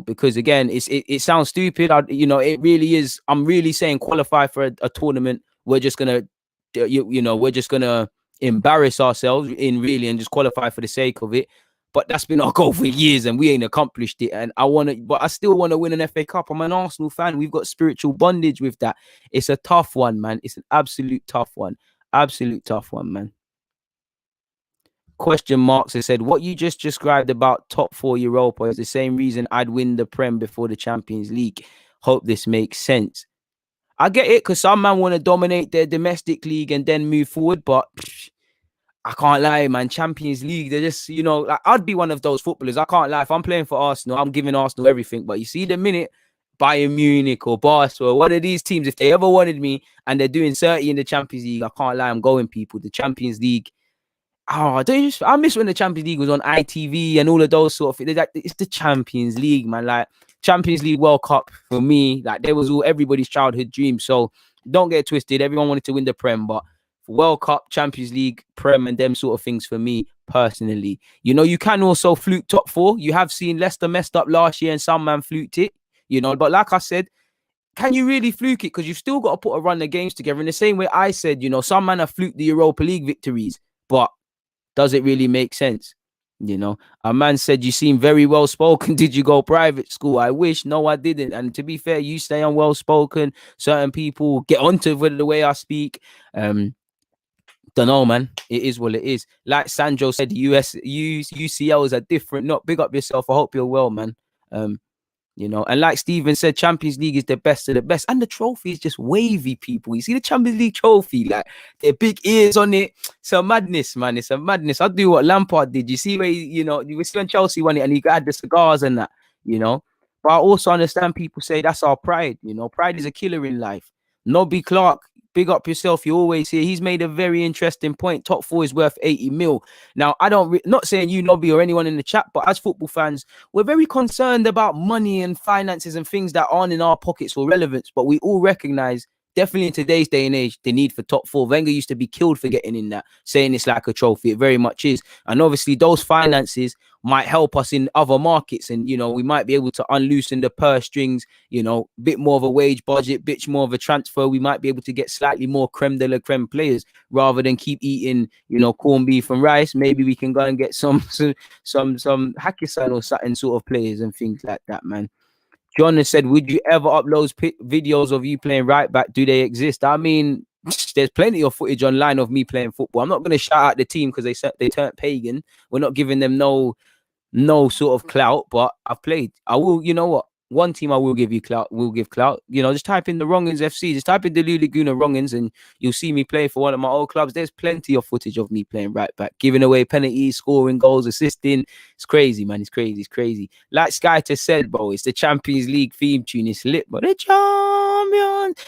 S1: because again, it sounds stupid. It really is. I'm really saying qualify for a tournament. We're just gonna, we're just gonna embarrass ourselves and just qualify for the sake of it. But that's been our goal for years, and we ain't accomplished it. And I still want to win an FA Cup. I'm an Arsenal fan. We've got spiritual bondage with that. It's a tough one, man. It's an absolute tough one. Absolute tough one, man. Question marks has said, what you just described about top 4 Europa is the same reason I'd win the Prem before the Champions League. Hope this makes sense. I get it, because some man want to dominate their domestic league and then move forward, but I can't lie, man. Champions League, they're just, like, I'd be one of those footballers. I can't lie. If I'm playing for Arsenal, I'm giving Arsenal everything. But you see, the minute Bayern Munich or Barca or one of these teams, if they ever wanted me and they're doing 30 in the Champions League, I can't lie, I'm going, people. The Champions League, I miss when the Champions League was on ITV and all of those sort of things. It's the Champions League, man. Like, Champions League World Cup for me, like, there was everybody's childhood dream. So don't get twisted. Everyone wanted to win the Prem, but for World Cup, Champions League, Prem, and them sort of things for me personally. You can also fluke top 4. You have seen Leicester messed up last year and some man fluked it, But like I said, can you really fluke it? Because you've still got to put a run of games together. In the same way I said, some man have fluked the Europa League victories, but does it really make sense? A man said, you seem very well spoken. Did you go private school? I wish. No, I didn't. And to be fair, you say I'm well spoken. Certain people get onto the way I speak. Don't know, man. It is what it is. Like Sandro said, UCLs are different. Not big up yourself. I hope you're well, man. And like Steven said, Champions League is the best of the best. And the trophy is just wavy, people. You see the Champions League trophy, like, they're big ears on it. It's a madness, man. It's a madness. I'll do what Lampard did. You see where, you see when Chelsea won it and he had the cigars and that, But I also understand people say that's our pride. Pride is a killer in life. Nobby Clark, big up yourself. You always hear he's made a very interesting point. Top 4 is worth 80 mil. Now, not saying you, Nobby, or anyone in the chat, but as football fans, we're very concerned about money and finances and things that aren't in our pockets for relevance. But we all recognize, definitely in today's day and age, the need for top 4. Wenger used to be killed for getting in that, saying it's like a trophy. It very much is. And obviously, those finances might help us in other markets, and we might be able to unloosen the purse strings, bit more of a wage budget, bit more of a transfer. We might be able to get slightly more creme de la creme players rather than keep eating corned beef and rice. Maybe we can go and get some Hakkasan or something sort of players and things like that, man. John has said, would you ever upload videos of you playing right back? Do they exist? I mean, there's plenty of footage online of me playing football. I'm not going to shout out the team because they turned pagan. We're not giving them no sort of clout, but I've played. I will, you know what? One team I will give you clout, will give clout. Just type in the Wrongins FC, just type in Deluded Gooner Wrongins, and you'll see me play for one of my old clubs. There's plenty of footage of me playing right back, giving away penalties, scoring goals, assisting. It's crazy, man. It's crazy. It's crazy. Like Skyter said, bro, it's the Champions League theme tune. It's lit, but the champions.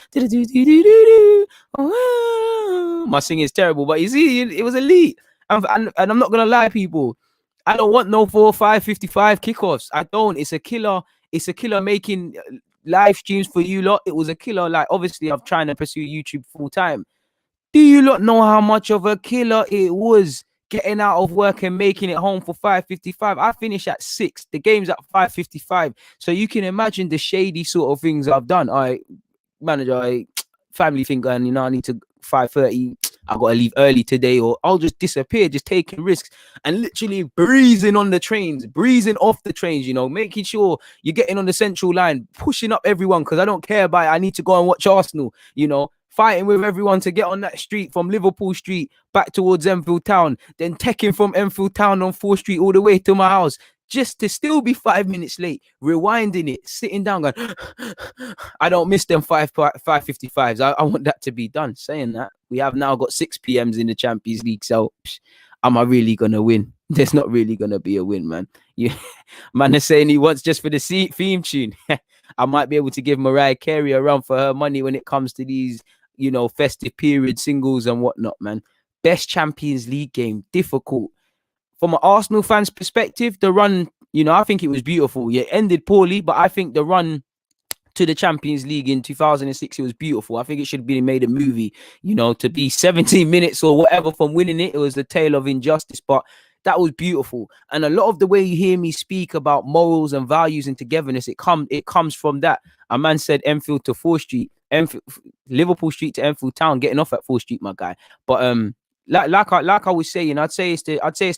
S1: My singing is terrible, but you see, it was elite. And I'm not gonna lie, people. I don't want no 4, 5, 55 kickoffs. I don't. It's a killer. It's a killer making live streams for you lot. It was a killer. Like, obviously, I'm trying to pursue YouTube full time. Do you lot know how much of a killer it was getting out of work and making it home for 5:55? I finish at 6. The game's at 5:55. So you can imagine the shady sort of things I've done. Manager, family thing going, I need to 5:30. I got to leave early today, or I'll just disappear, just taking risks and literally breezing on the trains, breezing off the trains, making sure you're getting on the central line, pushing up everyone because I don't care about it. I need to go and watch Arsenal, fighting with everyone to get on that street from Liverpool Street back towards Enfield Town, then taking from Enfield Town on 4th Street all the way to my house, just to still be 5 minutes late, rewinding it, sitting down, going, I don't miss them 5:55s. I want that to be done. Saying that, we have now got 6 PMs in the Champions League. So, am I really going to win? There's not really going to be a win, man. Man is saying he wants just for the theme tune. I might be able to give Mariah Carey a run for her money when it comes to these, festive period singles and whatnot, man. Best Champions League game, difficult. from an Arsenal fan's perspective, the run, I think it was beautiful. Yeah, it ended poorly, but I think the run to the Champions League in 2006, it was beautiful. I think it should have been made a movie, to be 17 minutes or whatever from winning it. It was the tale of injustice, but that was beautiful. And a lot of the way you hear me speak about morals and values and togetherness, it comes from that. A man said Enfield to 4th Street, Liverpool Street to Enfield Town, getting off at 4th Street, my guy. But like I was saying, I'd say it's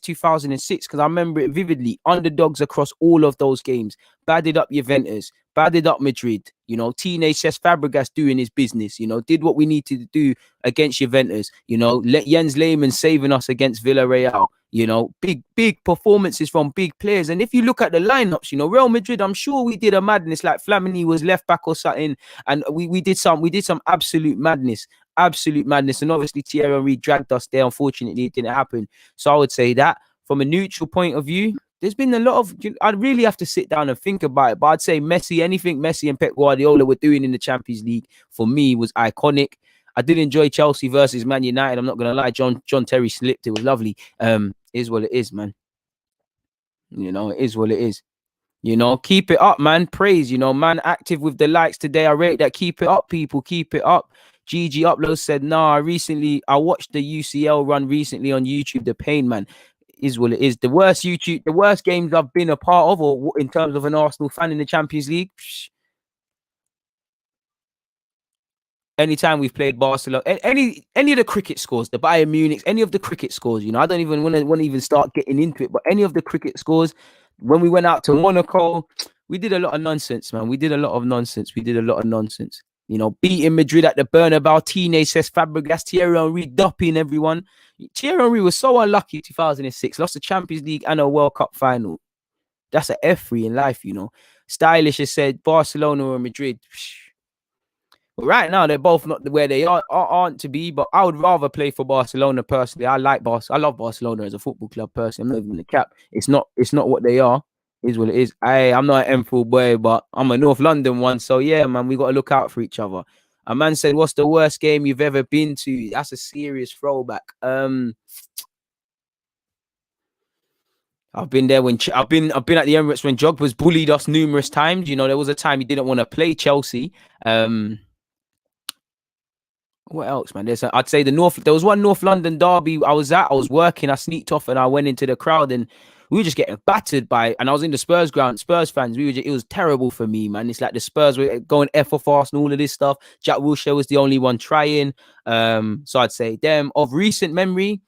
S1: 2006 because I remember it vividly. Underdogs across all of those games, badded up Juventus, badded up Madrid. Teenage Cesc Fabregas doing his business. Did what we needed to do against Juventus. Let Jens Lehmann saving us against Villarreal. Big performances from big players. And if you look at the lineups, Real Madrid, I'm sure we did a madness, like Flamini was left back or something, and we did some absolute madness. Absolute madness. And obviously Thierry Henry dragged us there. Unfortunately, it didn't happen. So I would say that from a neutral point of view, there's been a lot of, I'd really have to sit down and think about it. But I'd say anything Messi and Pep Guardiola were doing in the Champions League for me was iconic. I did enjoy Chelsea versus Man United. I'm not going to lie. John Terry slipped. It was lovely. Is what it is, man. It is what it is. Keep it up, man. Praise, man, active with the likes today. I rate that. Keep it up, people. Keep it up. GG Upload said, I watched the UCL run recently on YouTube. The pain, man, is what it is. The worst games I've been a part of, or in terms of an Arsenal fan in the Champions League. Anytime we've played Barcelona, any of the cricket scores, the Bayern Munich, any of the cricket scores, I don't even want to even start getting into it, but any of the cricket scores, when we went out to Monaco, we did a lot of nonsense, man. We did a lot of nonsense. Beating Madrid at the Bernabeu, teenage Cesc Fabregas, Thierry Henry dumping everyone. Thierry Henry was so unlucky 2006, lost the Champions League and a World Cup final. That's an F3 in life, Stylish has said Barcelona or Madrid. But right now, they're both not where they aren't to be. But I would rather play for Barcelona personally. I love Barcelona as a football club personally. I'm not even the cap. It's not what they are. It is what it is. I'm not an Enfield boy, but I'm a North London one. So yeah, man, we got to look out for each other. A man said, "What's the worst game you've ever been to?" That's a serious throwback. I've been there when I've been at the Emirates when Drogba's bullied us numerous times. There was a time he didn't want to play Chelsea. What else, man? I'd say there was one North London derby I was working, I sneaked off and I went into the crowd and we were just getting battered and I was in the Spurs ground, Spurs fans. It was terrible for me, man. It's like the Spurs were going F off Arsenal, all of this stuff. Jack Wilshere was the only one trying. So I'd say them. Of recent memory,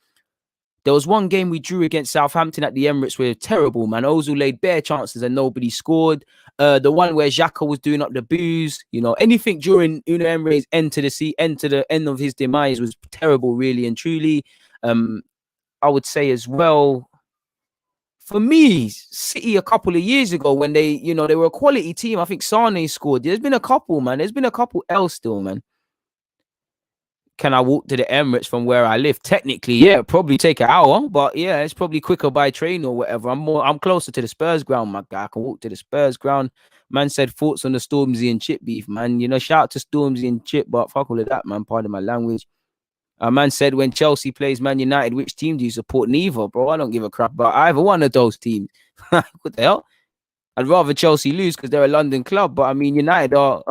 S1: there was one game we drew against Southampton at the Emirates where terrible, man. Ozil laid bare chances and nobody scored. The one where Xhaka was doing up the booze, anything during Unai Emery's end to the end of his demise was terrible, really and truly. I would say as well, for me, City a couple of years ago when they were a quality team. I think Sane scored. There's been a couple, man. There's been a couple else still, man. Can I walk to the Emirates from where I live? Technically, yeah, probably take an hour, but yeah, it's probably quicker by train or whatever. I'm closer to the Spurs ground, my guy. I can walk to the Spurs ground. Man said thoughts on the Stormzy and Chip beef, man. Shout out to Stormzy and Chip, but fuck all of that, man. Pardon my language. A man said when Chelsea plays Man United, which team do you support? Neither, bro. I don't give a crap about either one of those teams. What the hell? I'd rather Chelsea lose because they're a London club, but I mean United are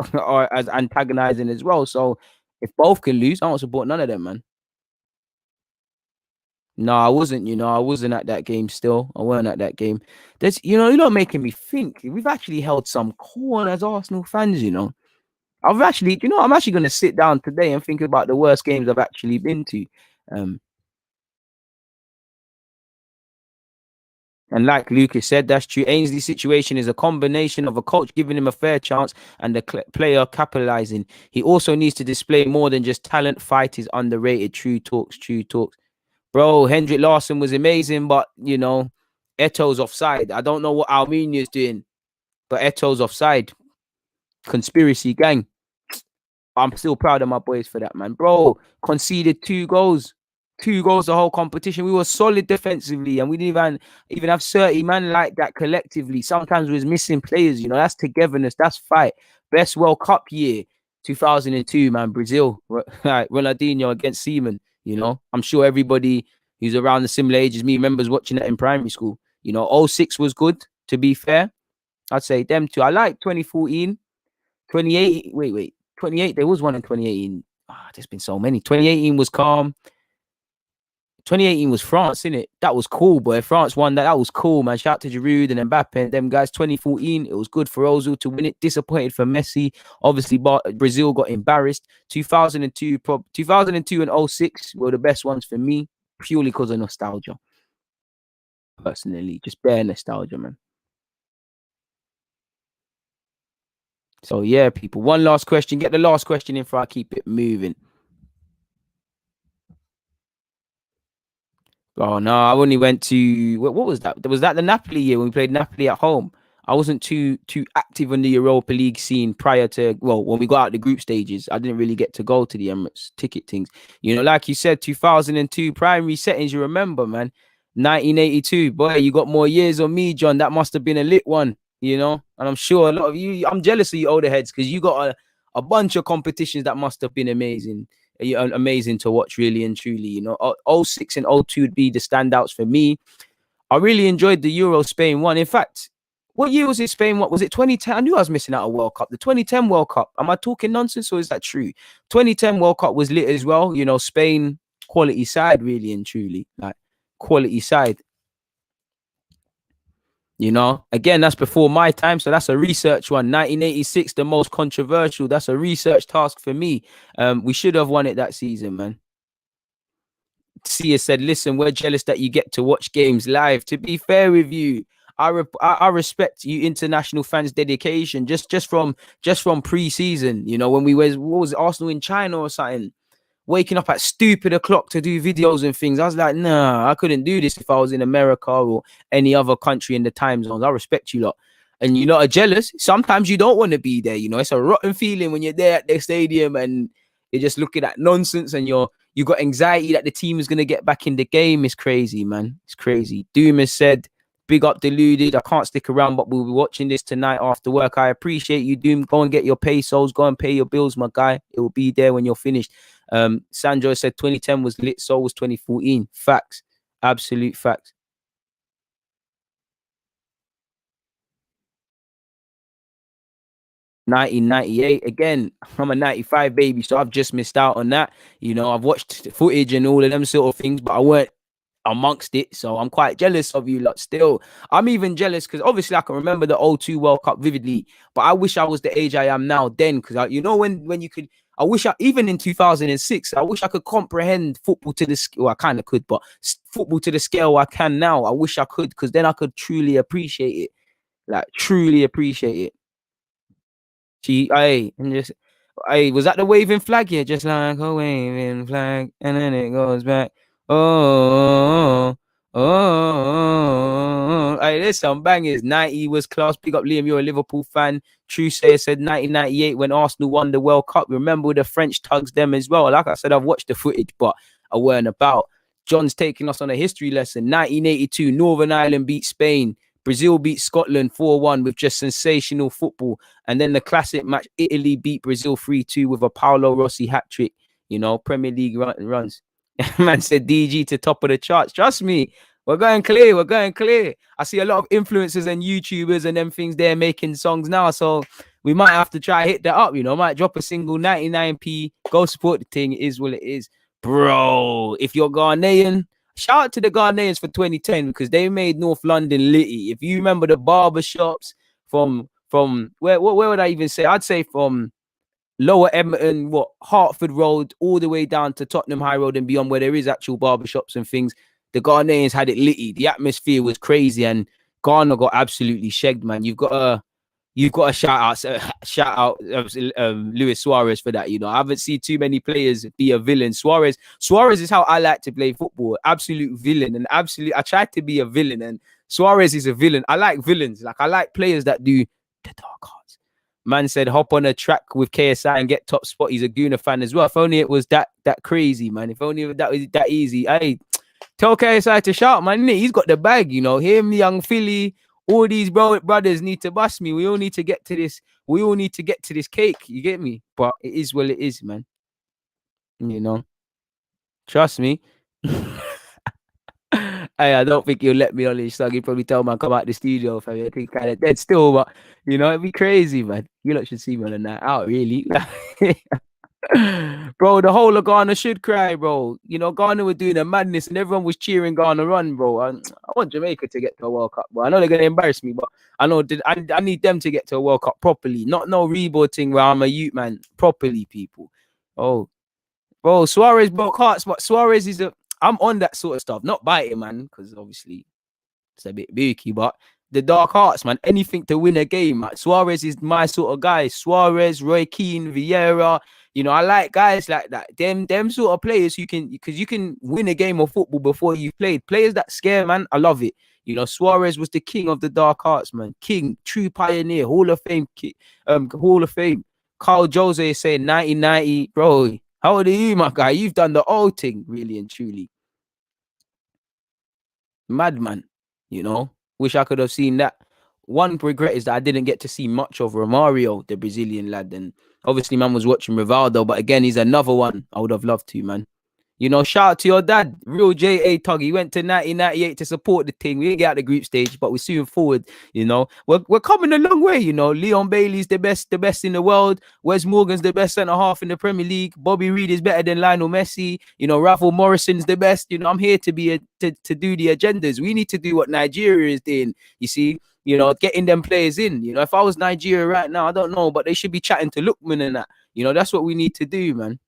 S1: as antagonizing as well. So if both can lose, I don't support none of them, man. No, I wasn't, I wasn't at that game still. I weren't at that game. You're not making me think. We've actually held some corn as Arsenal fans, I'm actually going to sit down today and think about the worst games I've actually been to. And like Lucas said, that's true. Ainsley's situation is a combination of a coach giving him a fair chance and the player capitalizing. He also needs to display more than just talent. Fight is underrated. True talks. Bro, Hendrik Larsson was amazing, but, Eto's offside. I don't know what Armenia's doing, but Eto's offside. Conspiracy gang. I'm still proud of my boys for that, man. Bro, conceded 2 goals. 2 goals the whole competition. We were solid defensively and we didn't even have 30 man like that collectively. Sometimes we was missing players, that's togetherness, that's fight. Best World Cup year, 2002, man, Brazil. Ronaldinho against Seaman, I'm sure everybody who's around the similar age as me, remembers watching that in primary school. You know, 06 was good, to be fair. I'd say them two. I like 2014, 2018. Wait. 28. There was one in 2018. There's been so many. 2018 was calm. 2018 was France, innit? That was cool, boy. France won that. That was cool, man. Shout out to Giroud and Mbappe and them guys. 2014, it was good for Ozil to win it. Disappointed for Messi. Obviously, Brazil got embarrassed. 2002, 2002 and 06 were the best ones for me, purely because of nostalgia. Personally, just bare nostalgia, man. So yeah, people. One last question. Get the last question in before I keep it moving. Oh no, I only went to what was that? Was that the Napoli year when we played Napoli at home? I wasn't too active on the Europa League scene prior to when we got out the group stages. I didn't really get to go to the Emirates ticket things. You know, like you said, 2002 primary settings. You remember, man? 1982, boy, you got more years on me, John. That must have been a lit one, you know. And I'm sure a lot of you. I'm jealous of you older heads because you got a bunch of competitions that must have been amazing. Amazing to watch, really and truly. You know, 06 and 02 would be the standouts for me. I really enjoyed the Euro Spain one. In fact, what year was it Spain? What was it? 2010? I knew I was missing out a World Cup. The 2010 World Cup. Am I talking nonsense or is that true? 2010 World Cup was lit as well. You know, Spain quality side, really and truly, like quality side. You know, again, that's before my time, so that's a research one. 1986, the most controversial. That's a research task for me. We should have won it that season, man. Sia said, "Listen, we're jealous that you get to watch games live. To be fair with you, I respect you international fans' dedication. Just from pre-season, you know, when we was what was it, Arsenal in China or something, waking up at stupid o'clock to do videos and things. I was like, nah, I couldn't do this if I was in America or any other country in the time zones. I respect you lot. And you lot are jealous. Sometimes you don't want to be there. You know, it's a rotten feeling when you're there at the stadium and you're just looking at nonsense and you got anxiety that the team is going to get back in the game. It's crazy, man. It's crazy. Doom has said, big up Deluded. I can't stick around, but we'll be watching this tonight after work. I appreciate you, Doom. Go and get your pesos. Go and pay your bills, my guy. It will be there when you're finished. Sandro said 2010 was lit, so was 2014. Facts. Absolute facts. 1998 again. I'm a 95 baby, so I've just missed out on that. You know, I've watched footage and all of them sort of things, but I weren't amongst it, so I'm quite jealous of you lot still. I'm even jealous because obviously I can remember the 02 World Cup vividly, but I wish I was the age I am now then, because you know when you could, I wish I, even in 2006, I wish I could comprehend football to the scale. Well, I kind of could, but football to the scale I can now, I wish I could, because then I could truly appreciate it, like truly appreciate it. And just, was that the waving flag? Yeah, just like a waving flag, and then it goes back. Oh, hey, there's some bangers. 90 was class. Big up, Liam. You're a Liverpool fan. True Sayer said 1998 when Arsenal won the World Cup. Remember the French tugs them as well. Like I said, I've watched the footage, but I weren't about. John's taking us on a history lesson. 1982, Northern Ireland beat Spain. Brazil beat Scotland 4-1 with just sensational football. And then the classic match, Italy beat Brazil 3-2 with a Paolo Rossi hat-trick. You know, Premier League runs. Man said DG to top of the charts. Trust me, we're going clear. We're going clear. I see a lot of influencers and YouTubers and them things there making songs now. So we might have to try hit that up, you know. Might drop a single 99p. Go support the thing. It is what it is. Bro, if you're Ghanaian, shout out to the Ghanaians for 2010 because they made North London litty. If you remember the barber shops from where would I even say? I'd say from Lower Edmonton, Hertford Road, all the way down to Tottenham High Road and beyond, where there is actual barbershops and things. The Ghanaians had it litty. The atmosphere was crazy, and Ghana got absolutely shagged, man. You've got to shout out Luis Suarez for that. You know, I haven't seen too many players be a villain. Suarez is how I like to play football. Absolute villain, and I tried to be a villain, and Suarez is a villain. I like villains. Like I like players that do the dark arts. Man said hop on a track with KSI and get top spot. He's a Gooner fan as well. If only it was that crazy, man. If only that was that easy. Hey, tell KSI to shout, man. He's got the bag, you know. Him, young Philly, all these brothers need to bust me. We all need to get to this. We all need to get to this cake. You get me? But it is what it is, man. You know. Trust me. Hey, I don't think he'll let me on his song. He'd probably tell man come out the studio, fam. I think kind of dead still, but it'd be crazy, man. You lot should see me on a night out, really. Bro, the whole of Ghana should cry, bro. Ghana were doing a madness and everyone was cheering Ghana run, bro. I want Jamaica to get to a World Cup, bro. I know they're gonna embarrass me, but I know I need them to get to a World Cup properly. Not no reboot thing where I'm a youth man. Properly, people. Oh, bro, Suarez broke hearts, but Suarez is I'm on that sort of stuff. Not biting, man, because obviously it's a bit booky, but the dark hearts, man. Anything to win a game. Man. Suarez is my sort of guy. Suarez, Roy Keane, Vieira. I like guys like that. Them sort of players because you can win a game of football before you've played. Players that scare, man. I love it. Suarez was the king of the dark arts, man. King, true pioneer, Hall of Fame, Hall of Fame. Carl Jose is saying 1990, bro. How old are you, my guy? You've done the old thing, really and truly. Madman, Wish I could have seen that. One regret is that I didn't get to see much of Romario, the Brazilian lad. And obviously, man was watching Rivaldo, but again, he's another one I would have loved to, man. Shout out to your dad, real J.A. Tuggy. He went to 1998 to support the team. We didn't get out the group stage, but we're soon forward, We're coming a long way, Leon Bailey's the best in the world. Wes Morgan's the best centre-half in the Premier League. Bobby Reid is better than Lionel Messi. Rafael Morrison's the best. I'm here to be to do the agendas. We need to do what Nigeria is doing, you see. Getting them players in. If I was Nigeria right now, I don't know, but they should be chatting to Lookman and that. That's what we need to do, man.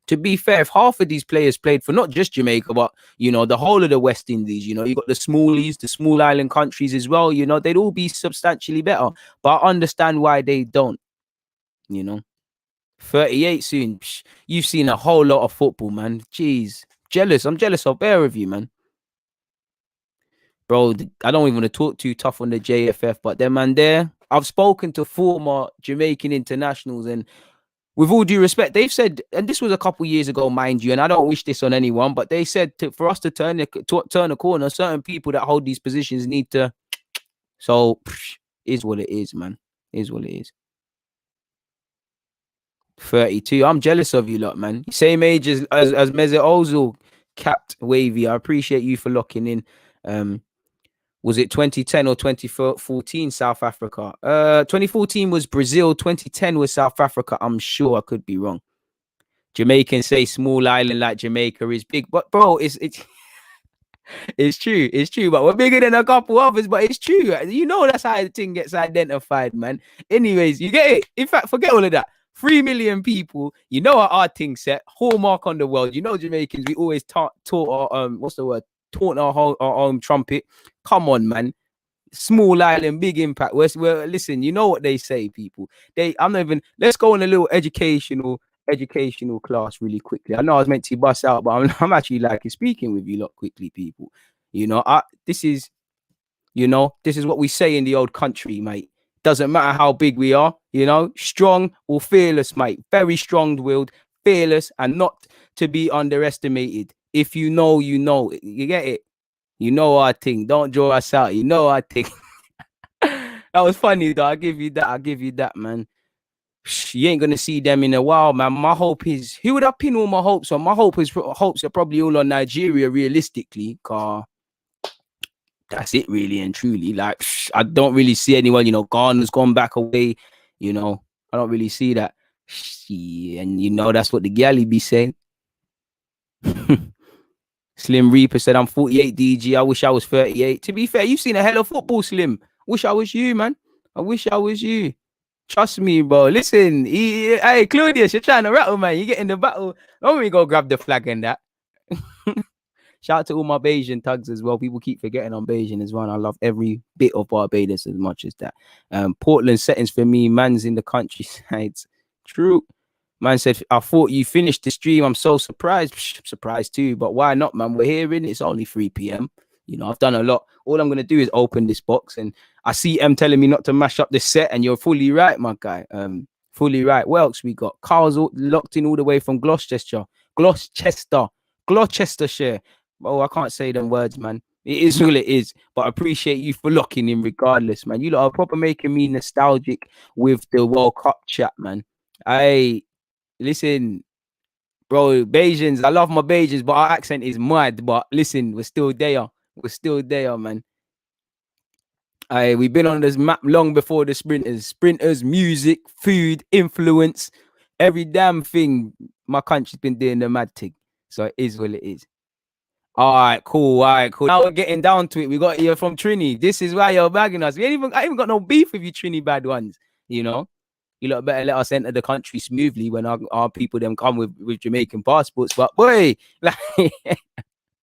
S1: To be fair, if half of these players played for not just Jamaica, but, the whole of the West Indies, you got the smallies, the small island countries as well, they'd all be substantially better. But I understand why they don't, 38 soon. Psh, you've seen a whole lot of football, man. Jeez. Jealous. I'm jealous of bear of you, man. Bro, I don't even want to talk too tough on the JFF, but them man there, I've spoken to former Jamaican internationals and with all due respect, they've said, and this was a couple years ago, mind you, and I don't wish this on anyone, but they said for us to turn the corner, certain people that hold these positions need to. So, is what it is, man. Is what it is. 32. I'm jealous of you lot, man. Same age as Mesut Ozil, capped wavy. I appreciate you for locking in. Was it 2010 or 2014 South Africa? 2014 was Brazil. 2010 was South Africa. I'm sure. I could be wrong. Jamaicans say small island like Jamaica is big, but bro, it's it's true. It's true, but we're bigger than a couple others. But it's true. That's how the thing gets identified, man. Anyways, you get it. In fact, forget all of that. 3 million people. Our thing set. Hallmark on the world. Jamaicans. We always taught our what's the word? Taunt our own trumpet. Come on, man. Small island, big impact. We're listen, you know what they say, people. Let's go on a little educational class really quickly. I know I was meant to bust out, but I'm actually liking speaking with you lot quickly, people. This is what we say in the old country, mate. Doesn't matter how big we are, strong or fearless, mate. Very strong-willed, fearless, and not to be underestimated. If you know, you know. You get it? You know our thing. Don't draw us out. You know our thing. That was funny, though. I'll give you that, man. You ain't going to see them in a while, man. My hope is... Who would I pin all my hopes on? My hopes are probably all on Nigeria, realistically. Car. That's it, really and truly. Like, I don't really see anyone, Ghana's gone back away. I don't really see that. And, that's what the galley be saying. Slim Reaper said, I'm 48 DG. I wish I was 38. To be fair, you've seen a hell of football, Slim. Wish I was you, man. I wish I was you. Trust me, bro. Listen, hey, Claudius, you're trying to rattle, man. You get in the battle. Don't we go grab the flag and that. Shout out to all my Bayesian tugs as well. People keep forgetting I'm Bayesian as well. And I love every bit of Barbados as much as that. Portland settings for me. Man's in the countryside. True. Man said, I thought you finished the stream. I'm so surprised. Surprised too. But why not, man? We're here in. It's only 3 p.m. I've done a lot. All I'm going to do is open this box. And I see M telling me not to mash up the set. And you're fully right, my guy. Fully right. What else we got? Carl's locked in all the way from Gloucestershire. Gloucestershire. Oh, I can't say them words, man. It is what it is. But I appreciate you for locking in regardless, man. You lot are proper making me nostalgic with the World Cup chat, man. Listen, Bro, Bajans, I love my Bajans, but our accent is mad. But listen, we're still there. We're still there, man. We've been on this map long before the sprinters. Sprinters, music, food, influence, every damn thing. My country's been doing the mad thing. So it is what it is. All right, cool. All right, cool. Now we're getting down to it. We got you from Trini. This is why you're bagging us. I ain't even got no beef with you, Trini bad ones. You know, you lot better let us enter the country smoothly when our people them come with Jamaican passports. But boy, like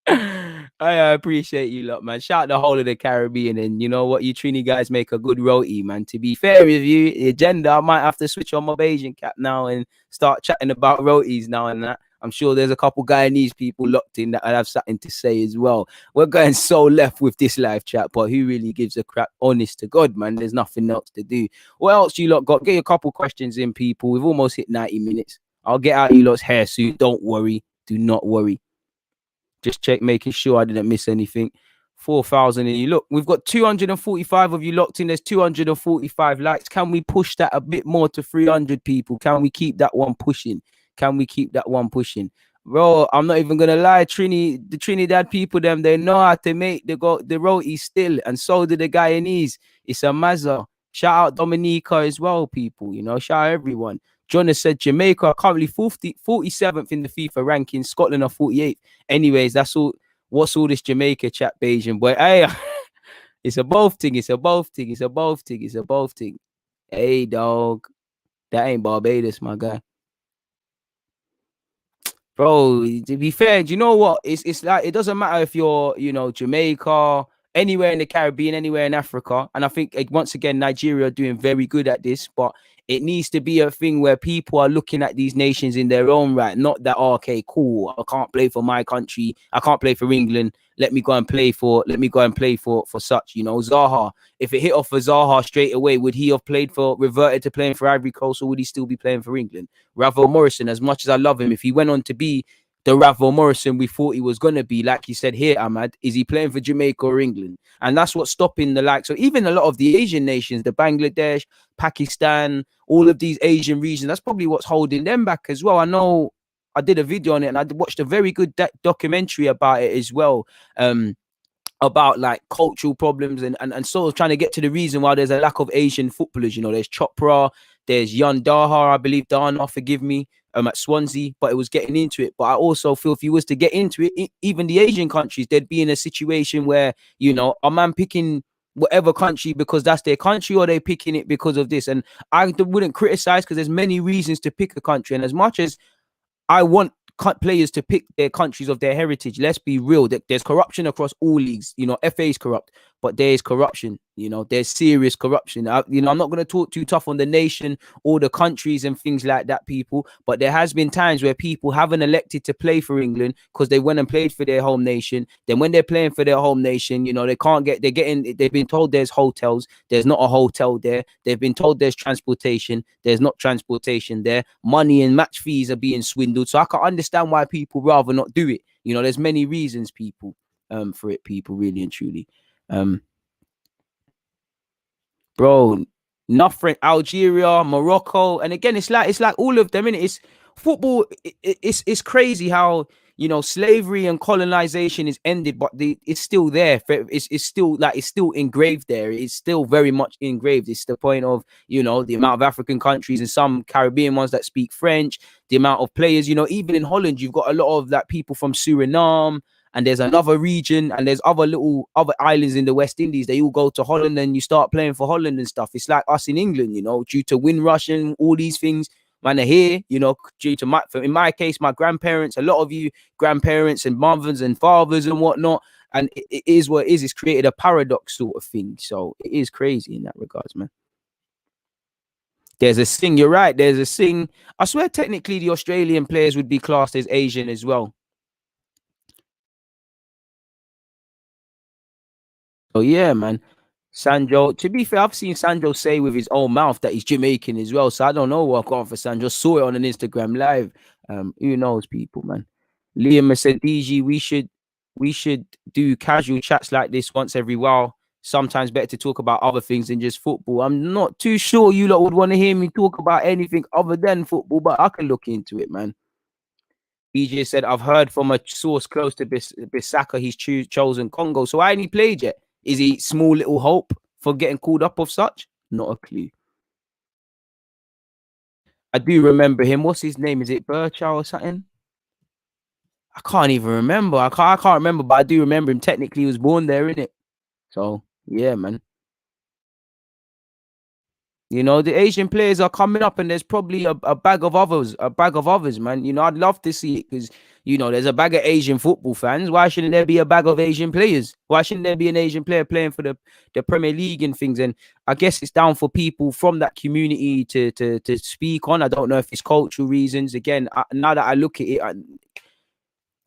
S1: I appreciate you lot, man. Shout out the whole of the Caribbean, and you know what, you Trini guys make a good roti, man. To be fair with you, the agenda, I might have to switch on my Bayesian cap now and start chatting about rotis now and that. I'm sure there's a couple Guyanese people locked in that I have something to say as well. We're going so left with this live chat, but who really gives a crap? Honest to God, man. There's nothing else to do. What else you lot got? Get a couple questions in, people. We've almost hit 90 minutes. I'll get out you lot's hair soon. Don't worry. Do not worry. Just check, making sure I didn't miss anything. 4,000 and you look, we've got 245 of you locked in. There's 245 likes. Can we push that a bit more to 300 people? Can we keep that one pushing? Can we keep that one pushing? Bro, I'm not even gonna lie, the Trinidad people, them, they know how to make the roti still, and so do the Guyanese. It's a mazza. Shout out Dominica as well, people. You know, shout out everyone. John has said Jamaica are currently 47th in the FIFA ranking. Scotland are 48th. Anyways, that's all. What's all this Jamaica chat, Bayesian boy? Hey, it's a both thing. It's a both thing. It's a both thing. It's a both thing. Hey, dog, that ain't Barbados, my guy. Bro, to be fair, do you know what? It's like it doesn't matter if you're, Jamaica, anywhere in the Caribbean, anywhere in Africa. And I think once again, Nigeria are doing very good at this, but it needs to be a thing where people are looking at these nations in their own right. Not that, oh, okay, cool, I can't play for my country, I can't play for England. Let me go and play for such, Zaha. If it hit off for Zaha straight away, would he have reverted to playing for Ivory Coast, or would he still be playing for England? Ravel Morrison, as much as I love him, if he went on to be the Ravel Morrison we thought he was going to be, like you said here, Ahmad, is he playing for Jamaica or England? And that's what's stopping the likes. So even a lot of the Asian nations, the Bangladesh, Pakistan, all of these Asian regions, that's probably what's holding them back as well. I know I did a video on it, and I watched a very good documentary about it as well. About like cultural problems and sort of trying to get to the reason why there's a lack of Asian footballers. There's Chopra, there's Yan Daha, I believe, Dana, forgive me, at Swansea, but it was getting into it. But I also feel if you was to get into it, even the Asian countries, they'd be in a situation where, a man picking whatever country because that's their country, or they picking it because of this. And I wouldn't criticize, because there's many reasons to pick a country. And as much as I want players to pick their countries of their heritage, let's be real, there's corruption across all leagues. FA is corrupt, but there is corruption. There's serious corruption. I'm not going to talk too tough on the nation or the countries and things like that, people, but there has been times where people haven't elected to play for England because they went and played for their home nation. Then when they're playing for their home nation, they've been told there's hotels, there's not a hotel there. They've been told there's transportation, there's not transportation there. Money and match fees are being swindled. So I can understand why people rather not do it. There's many reasons, people, for it, people, really and truly. Bro, nothing. Algeria, Morocco, and again, it's like all of them. It's football. It's crazy how slavery and colonization is ended, but it's still there. It's still engraved there. It's still very much engraved. It's the point of the amount of African countries and some Caribbean ones that speak French. The amount of players. Even in Holland, you've got a lot of people from Suriname. And there's another region, and there's other islands in the West Indies. They all go to Holland, and you start playing for Holland and stuff. It's like us in England, due to Windrush and all these things, man, are here, due to in my case, my grandparents, a lot of you grandparents and mothers and fathers and whatnot. And it is what it is. It's created a paradox sort of thing. So it is crazy in that regards, man. There's a thing, you're right. There's a thing. I swear, technically, the Australian players would be classed as Asian as well. Oh yeah, man. Sanjo, to be fair, I've seen Sanjo say with his own mouth that he's Jamaican as well. So I don't know what going for Sanjo. Saw it on an Instagram live. Who knows, people, man. Liam said, DG, we should do casual chats like this once every while. Sometimes better to talk about other things than just football. I'm not too sure you lot would want to hear me talk about anything other than football, but I can look into it, man. BJ said, I've heard from a source close to Bissaka he's chosen Congo. So why ain't he played yet? Is he small little hope for getting called up of such? Not a clue. I do remember him. What's his name? Is it Birchow or something? I can't even remember. I can't remember, but I do remember him. Technically, he was born there, innit? So, yeah, man. You know, the Asian players are coming up, and there's probably a bag of others, man. You know, I'd love to see it because, you know, there's a bag of Asian football fans. Why shouldn't there be a bag of Asian players? Why shouldn't there be an Asian player playing for the Premier League and things? And I guess it's down for people from that community to speak on. I don't know if it's cultural reasons. Again, now that I look at it,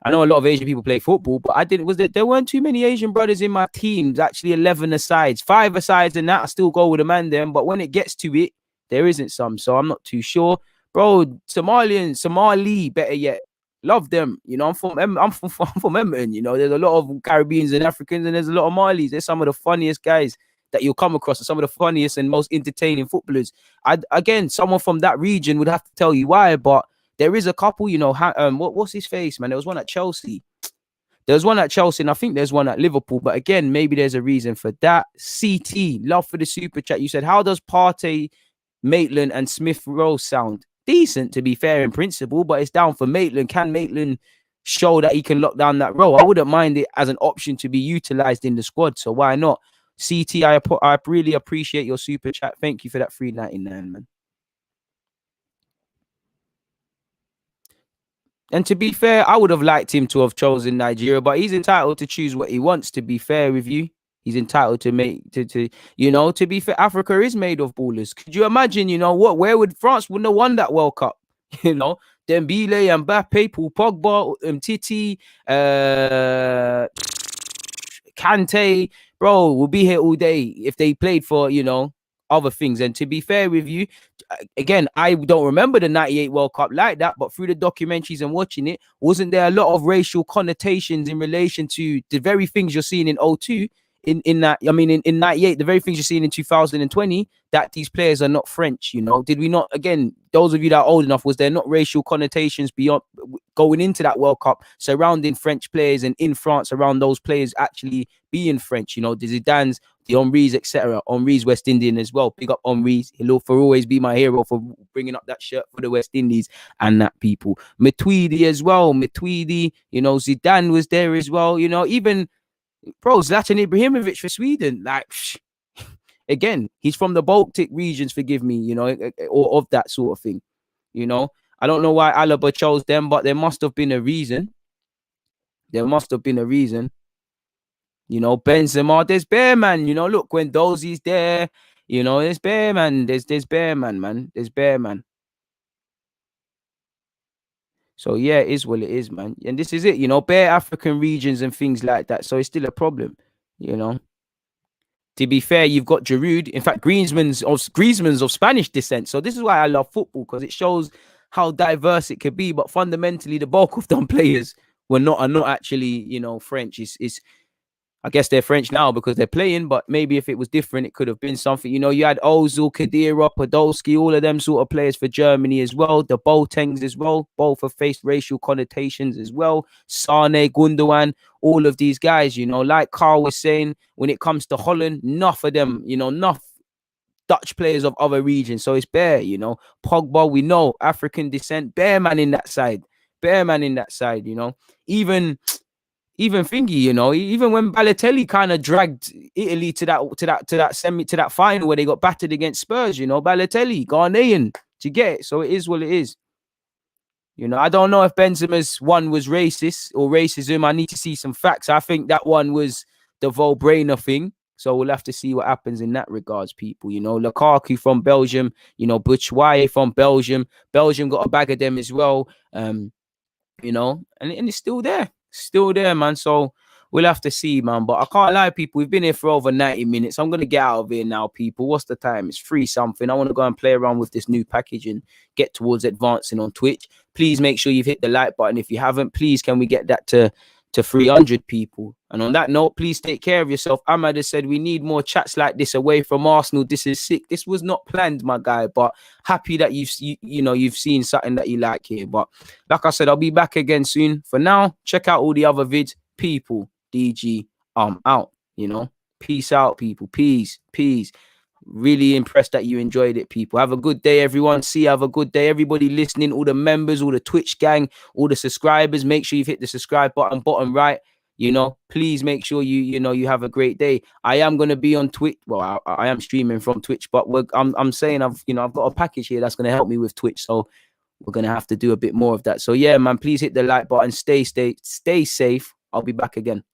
S1: I know a lot of Asian people play football, but there weren't too many Asian brothers in my teams, actually 11 asides. 5 asides and that, I still go with a man then. But when it gets to it, there isn't some. So I'm not too sure. Bro, Somali, better yet. Love them. You know, I'm from Edmonton. You know, there's a lot of Caribbeans and Africans, and there's a lot of Malis. They're some of the funniest guys that you'll come across, and some of the funniest and most entertaining footballers. Again, someone from that region would have to tell you why, but there is a couple, you know, what's his face, man? There was one at Chelsea. There's one at Chelsea, and I think there's one at Liverpool. But again, maybe there's a reason for that. CT, love for the super chat. You said, how does Partey, Maitland, and Smith-Rowe sound? Decent, to be fair, in principle, but it's down for Maitland. Can Maitland show that he can lock down that role? I wouldn't mind it as an option to be utilized in the squad, so why not? CT, I really appreciate your super chat. Thank you for that $3.99, man. And to be fair, I would have liked him to have chosen Nigeria, but he's entitled to choose what he wants, to be fair with you. He's entitled to you know, to be fair, Africa is made of ballers. Could you imagine, you know, where would France wouldn't have won that World Cup? You know, Dembele, Mbappe, Paul Pogba, Titi, Kante, bro, we'll be here all day if they played for, you know, other things. And to be fair with you, again, I don't remember the 98 World Cup like that, but through the documentaries and watching it, wasn't there a lot of racial connotations in relation to the very things you're seeing in 02? In 98, the very things you're seeing in 2020, that these players are not French, you know? Did we not, again, those of you that are old enough, was there not racial connotations beyond going into that World Cup surrounding French players and in France around those players actually being French, you know, the Zidanes, the Henry's, etc. Henry's West Indian as well. Big up Henry's. He'll for always be my hero for bringing up that shirt for the West Indies and that people. Matuidi as well. Matuidi, you know, Zidane was there as well. You know, even, bro, Zlatan Ibrahimovic for Sweden. Like, again, he's from the Baltic regions, forgive me, you know, or of that sort of thing. You know, I don't know why Alaba chose them, but there must have been a reason. There must have been a reason. You know, Benzema, there's Bear Man. You know, look, when Dozie's there, you know, there's Bear Man. There's Bear Man, man. There's Bear Man. So, yeah, it is what it is, man. And this is it, you know, bare African regions and things like that. So, it's still a problem, you know. To be fair, you've got Giroud. In fact, Griezmann's of Spanish descent. So, this is why I love football, because it shows how diverse it could be. But fundamentally, the bulk of them players are not actually, you know, French. I guess they're French now because they're playing, but maybe if it was different, it could have been something. You know, you had Ozil, Khedira, Podolski, all of them sort of players for Germany as well. The Boatengs as well. Both have faced racial connotations as well. Sane, Gundogan, all of these guys, you know, like Carl was saying, when it comes to Holland, enough of them, you know, enough Dutch players of other regions. So it's bare, you know. Pogba, we know, African descent, bare man in that side. Bare man in that side, you know. Even thingy, you know, even when Balotelli kind of dragged Italy to that final where they got battered against Spurs, you know, Balotelli, Ghanaian, to get it. So it is what it is. You know, I don't know if Benzema's one was racist or racism. I need to see some facts. I think that one was the Volbrainer thing. So we'll have to see what happens in that regards, people. You know, Lukaku from Belgium, you know, Butchwaye from Belgium. Belgium got a bag of them as well. You know, and it's still there. Still there, man. So we'll have to see, man. But I can't lie, people. We've been here for over 90 minutes. I'm going to get out of here now, people. What's the time? It's 3 something. I want to go and play around with this new package and get towards advancing on Twitch. Please make sure you've hit the like button. If you haven't, please, can we get that to to 300 people. And on that note, please take care of yourself. Ahmad has said we need more chats like this away from Arsenal. This is sick. This was not planned, my guy, but happy that you've seen something that you like here. But like I said, I'll be back again soon. For now, check out all the other vids. People, DG, I'm out. Peace out, people. Peace. Really impressed that you enjoyed it, people. Have a good day, everyone. Have a good day, everybody listening, all the members, all the Twitch gang, all the subscribers. Make sure you've hit the subscribe button, bottom right. Please make sure you have a great day. I am going to be on Twitch. Well, I am streaming from Twitch, but I'm saying I've got a package here that's going to help me with Twitch, so we're going to have to do a bit more of that. So yeah, man, please hit the like button. Stay safe. I'll be back again.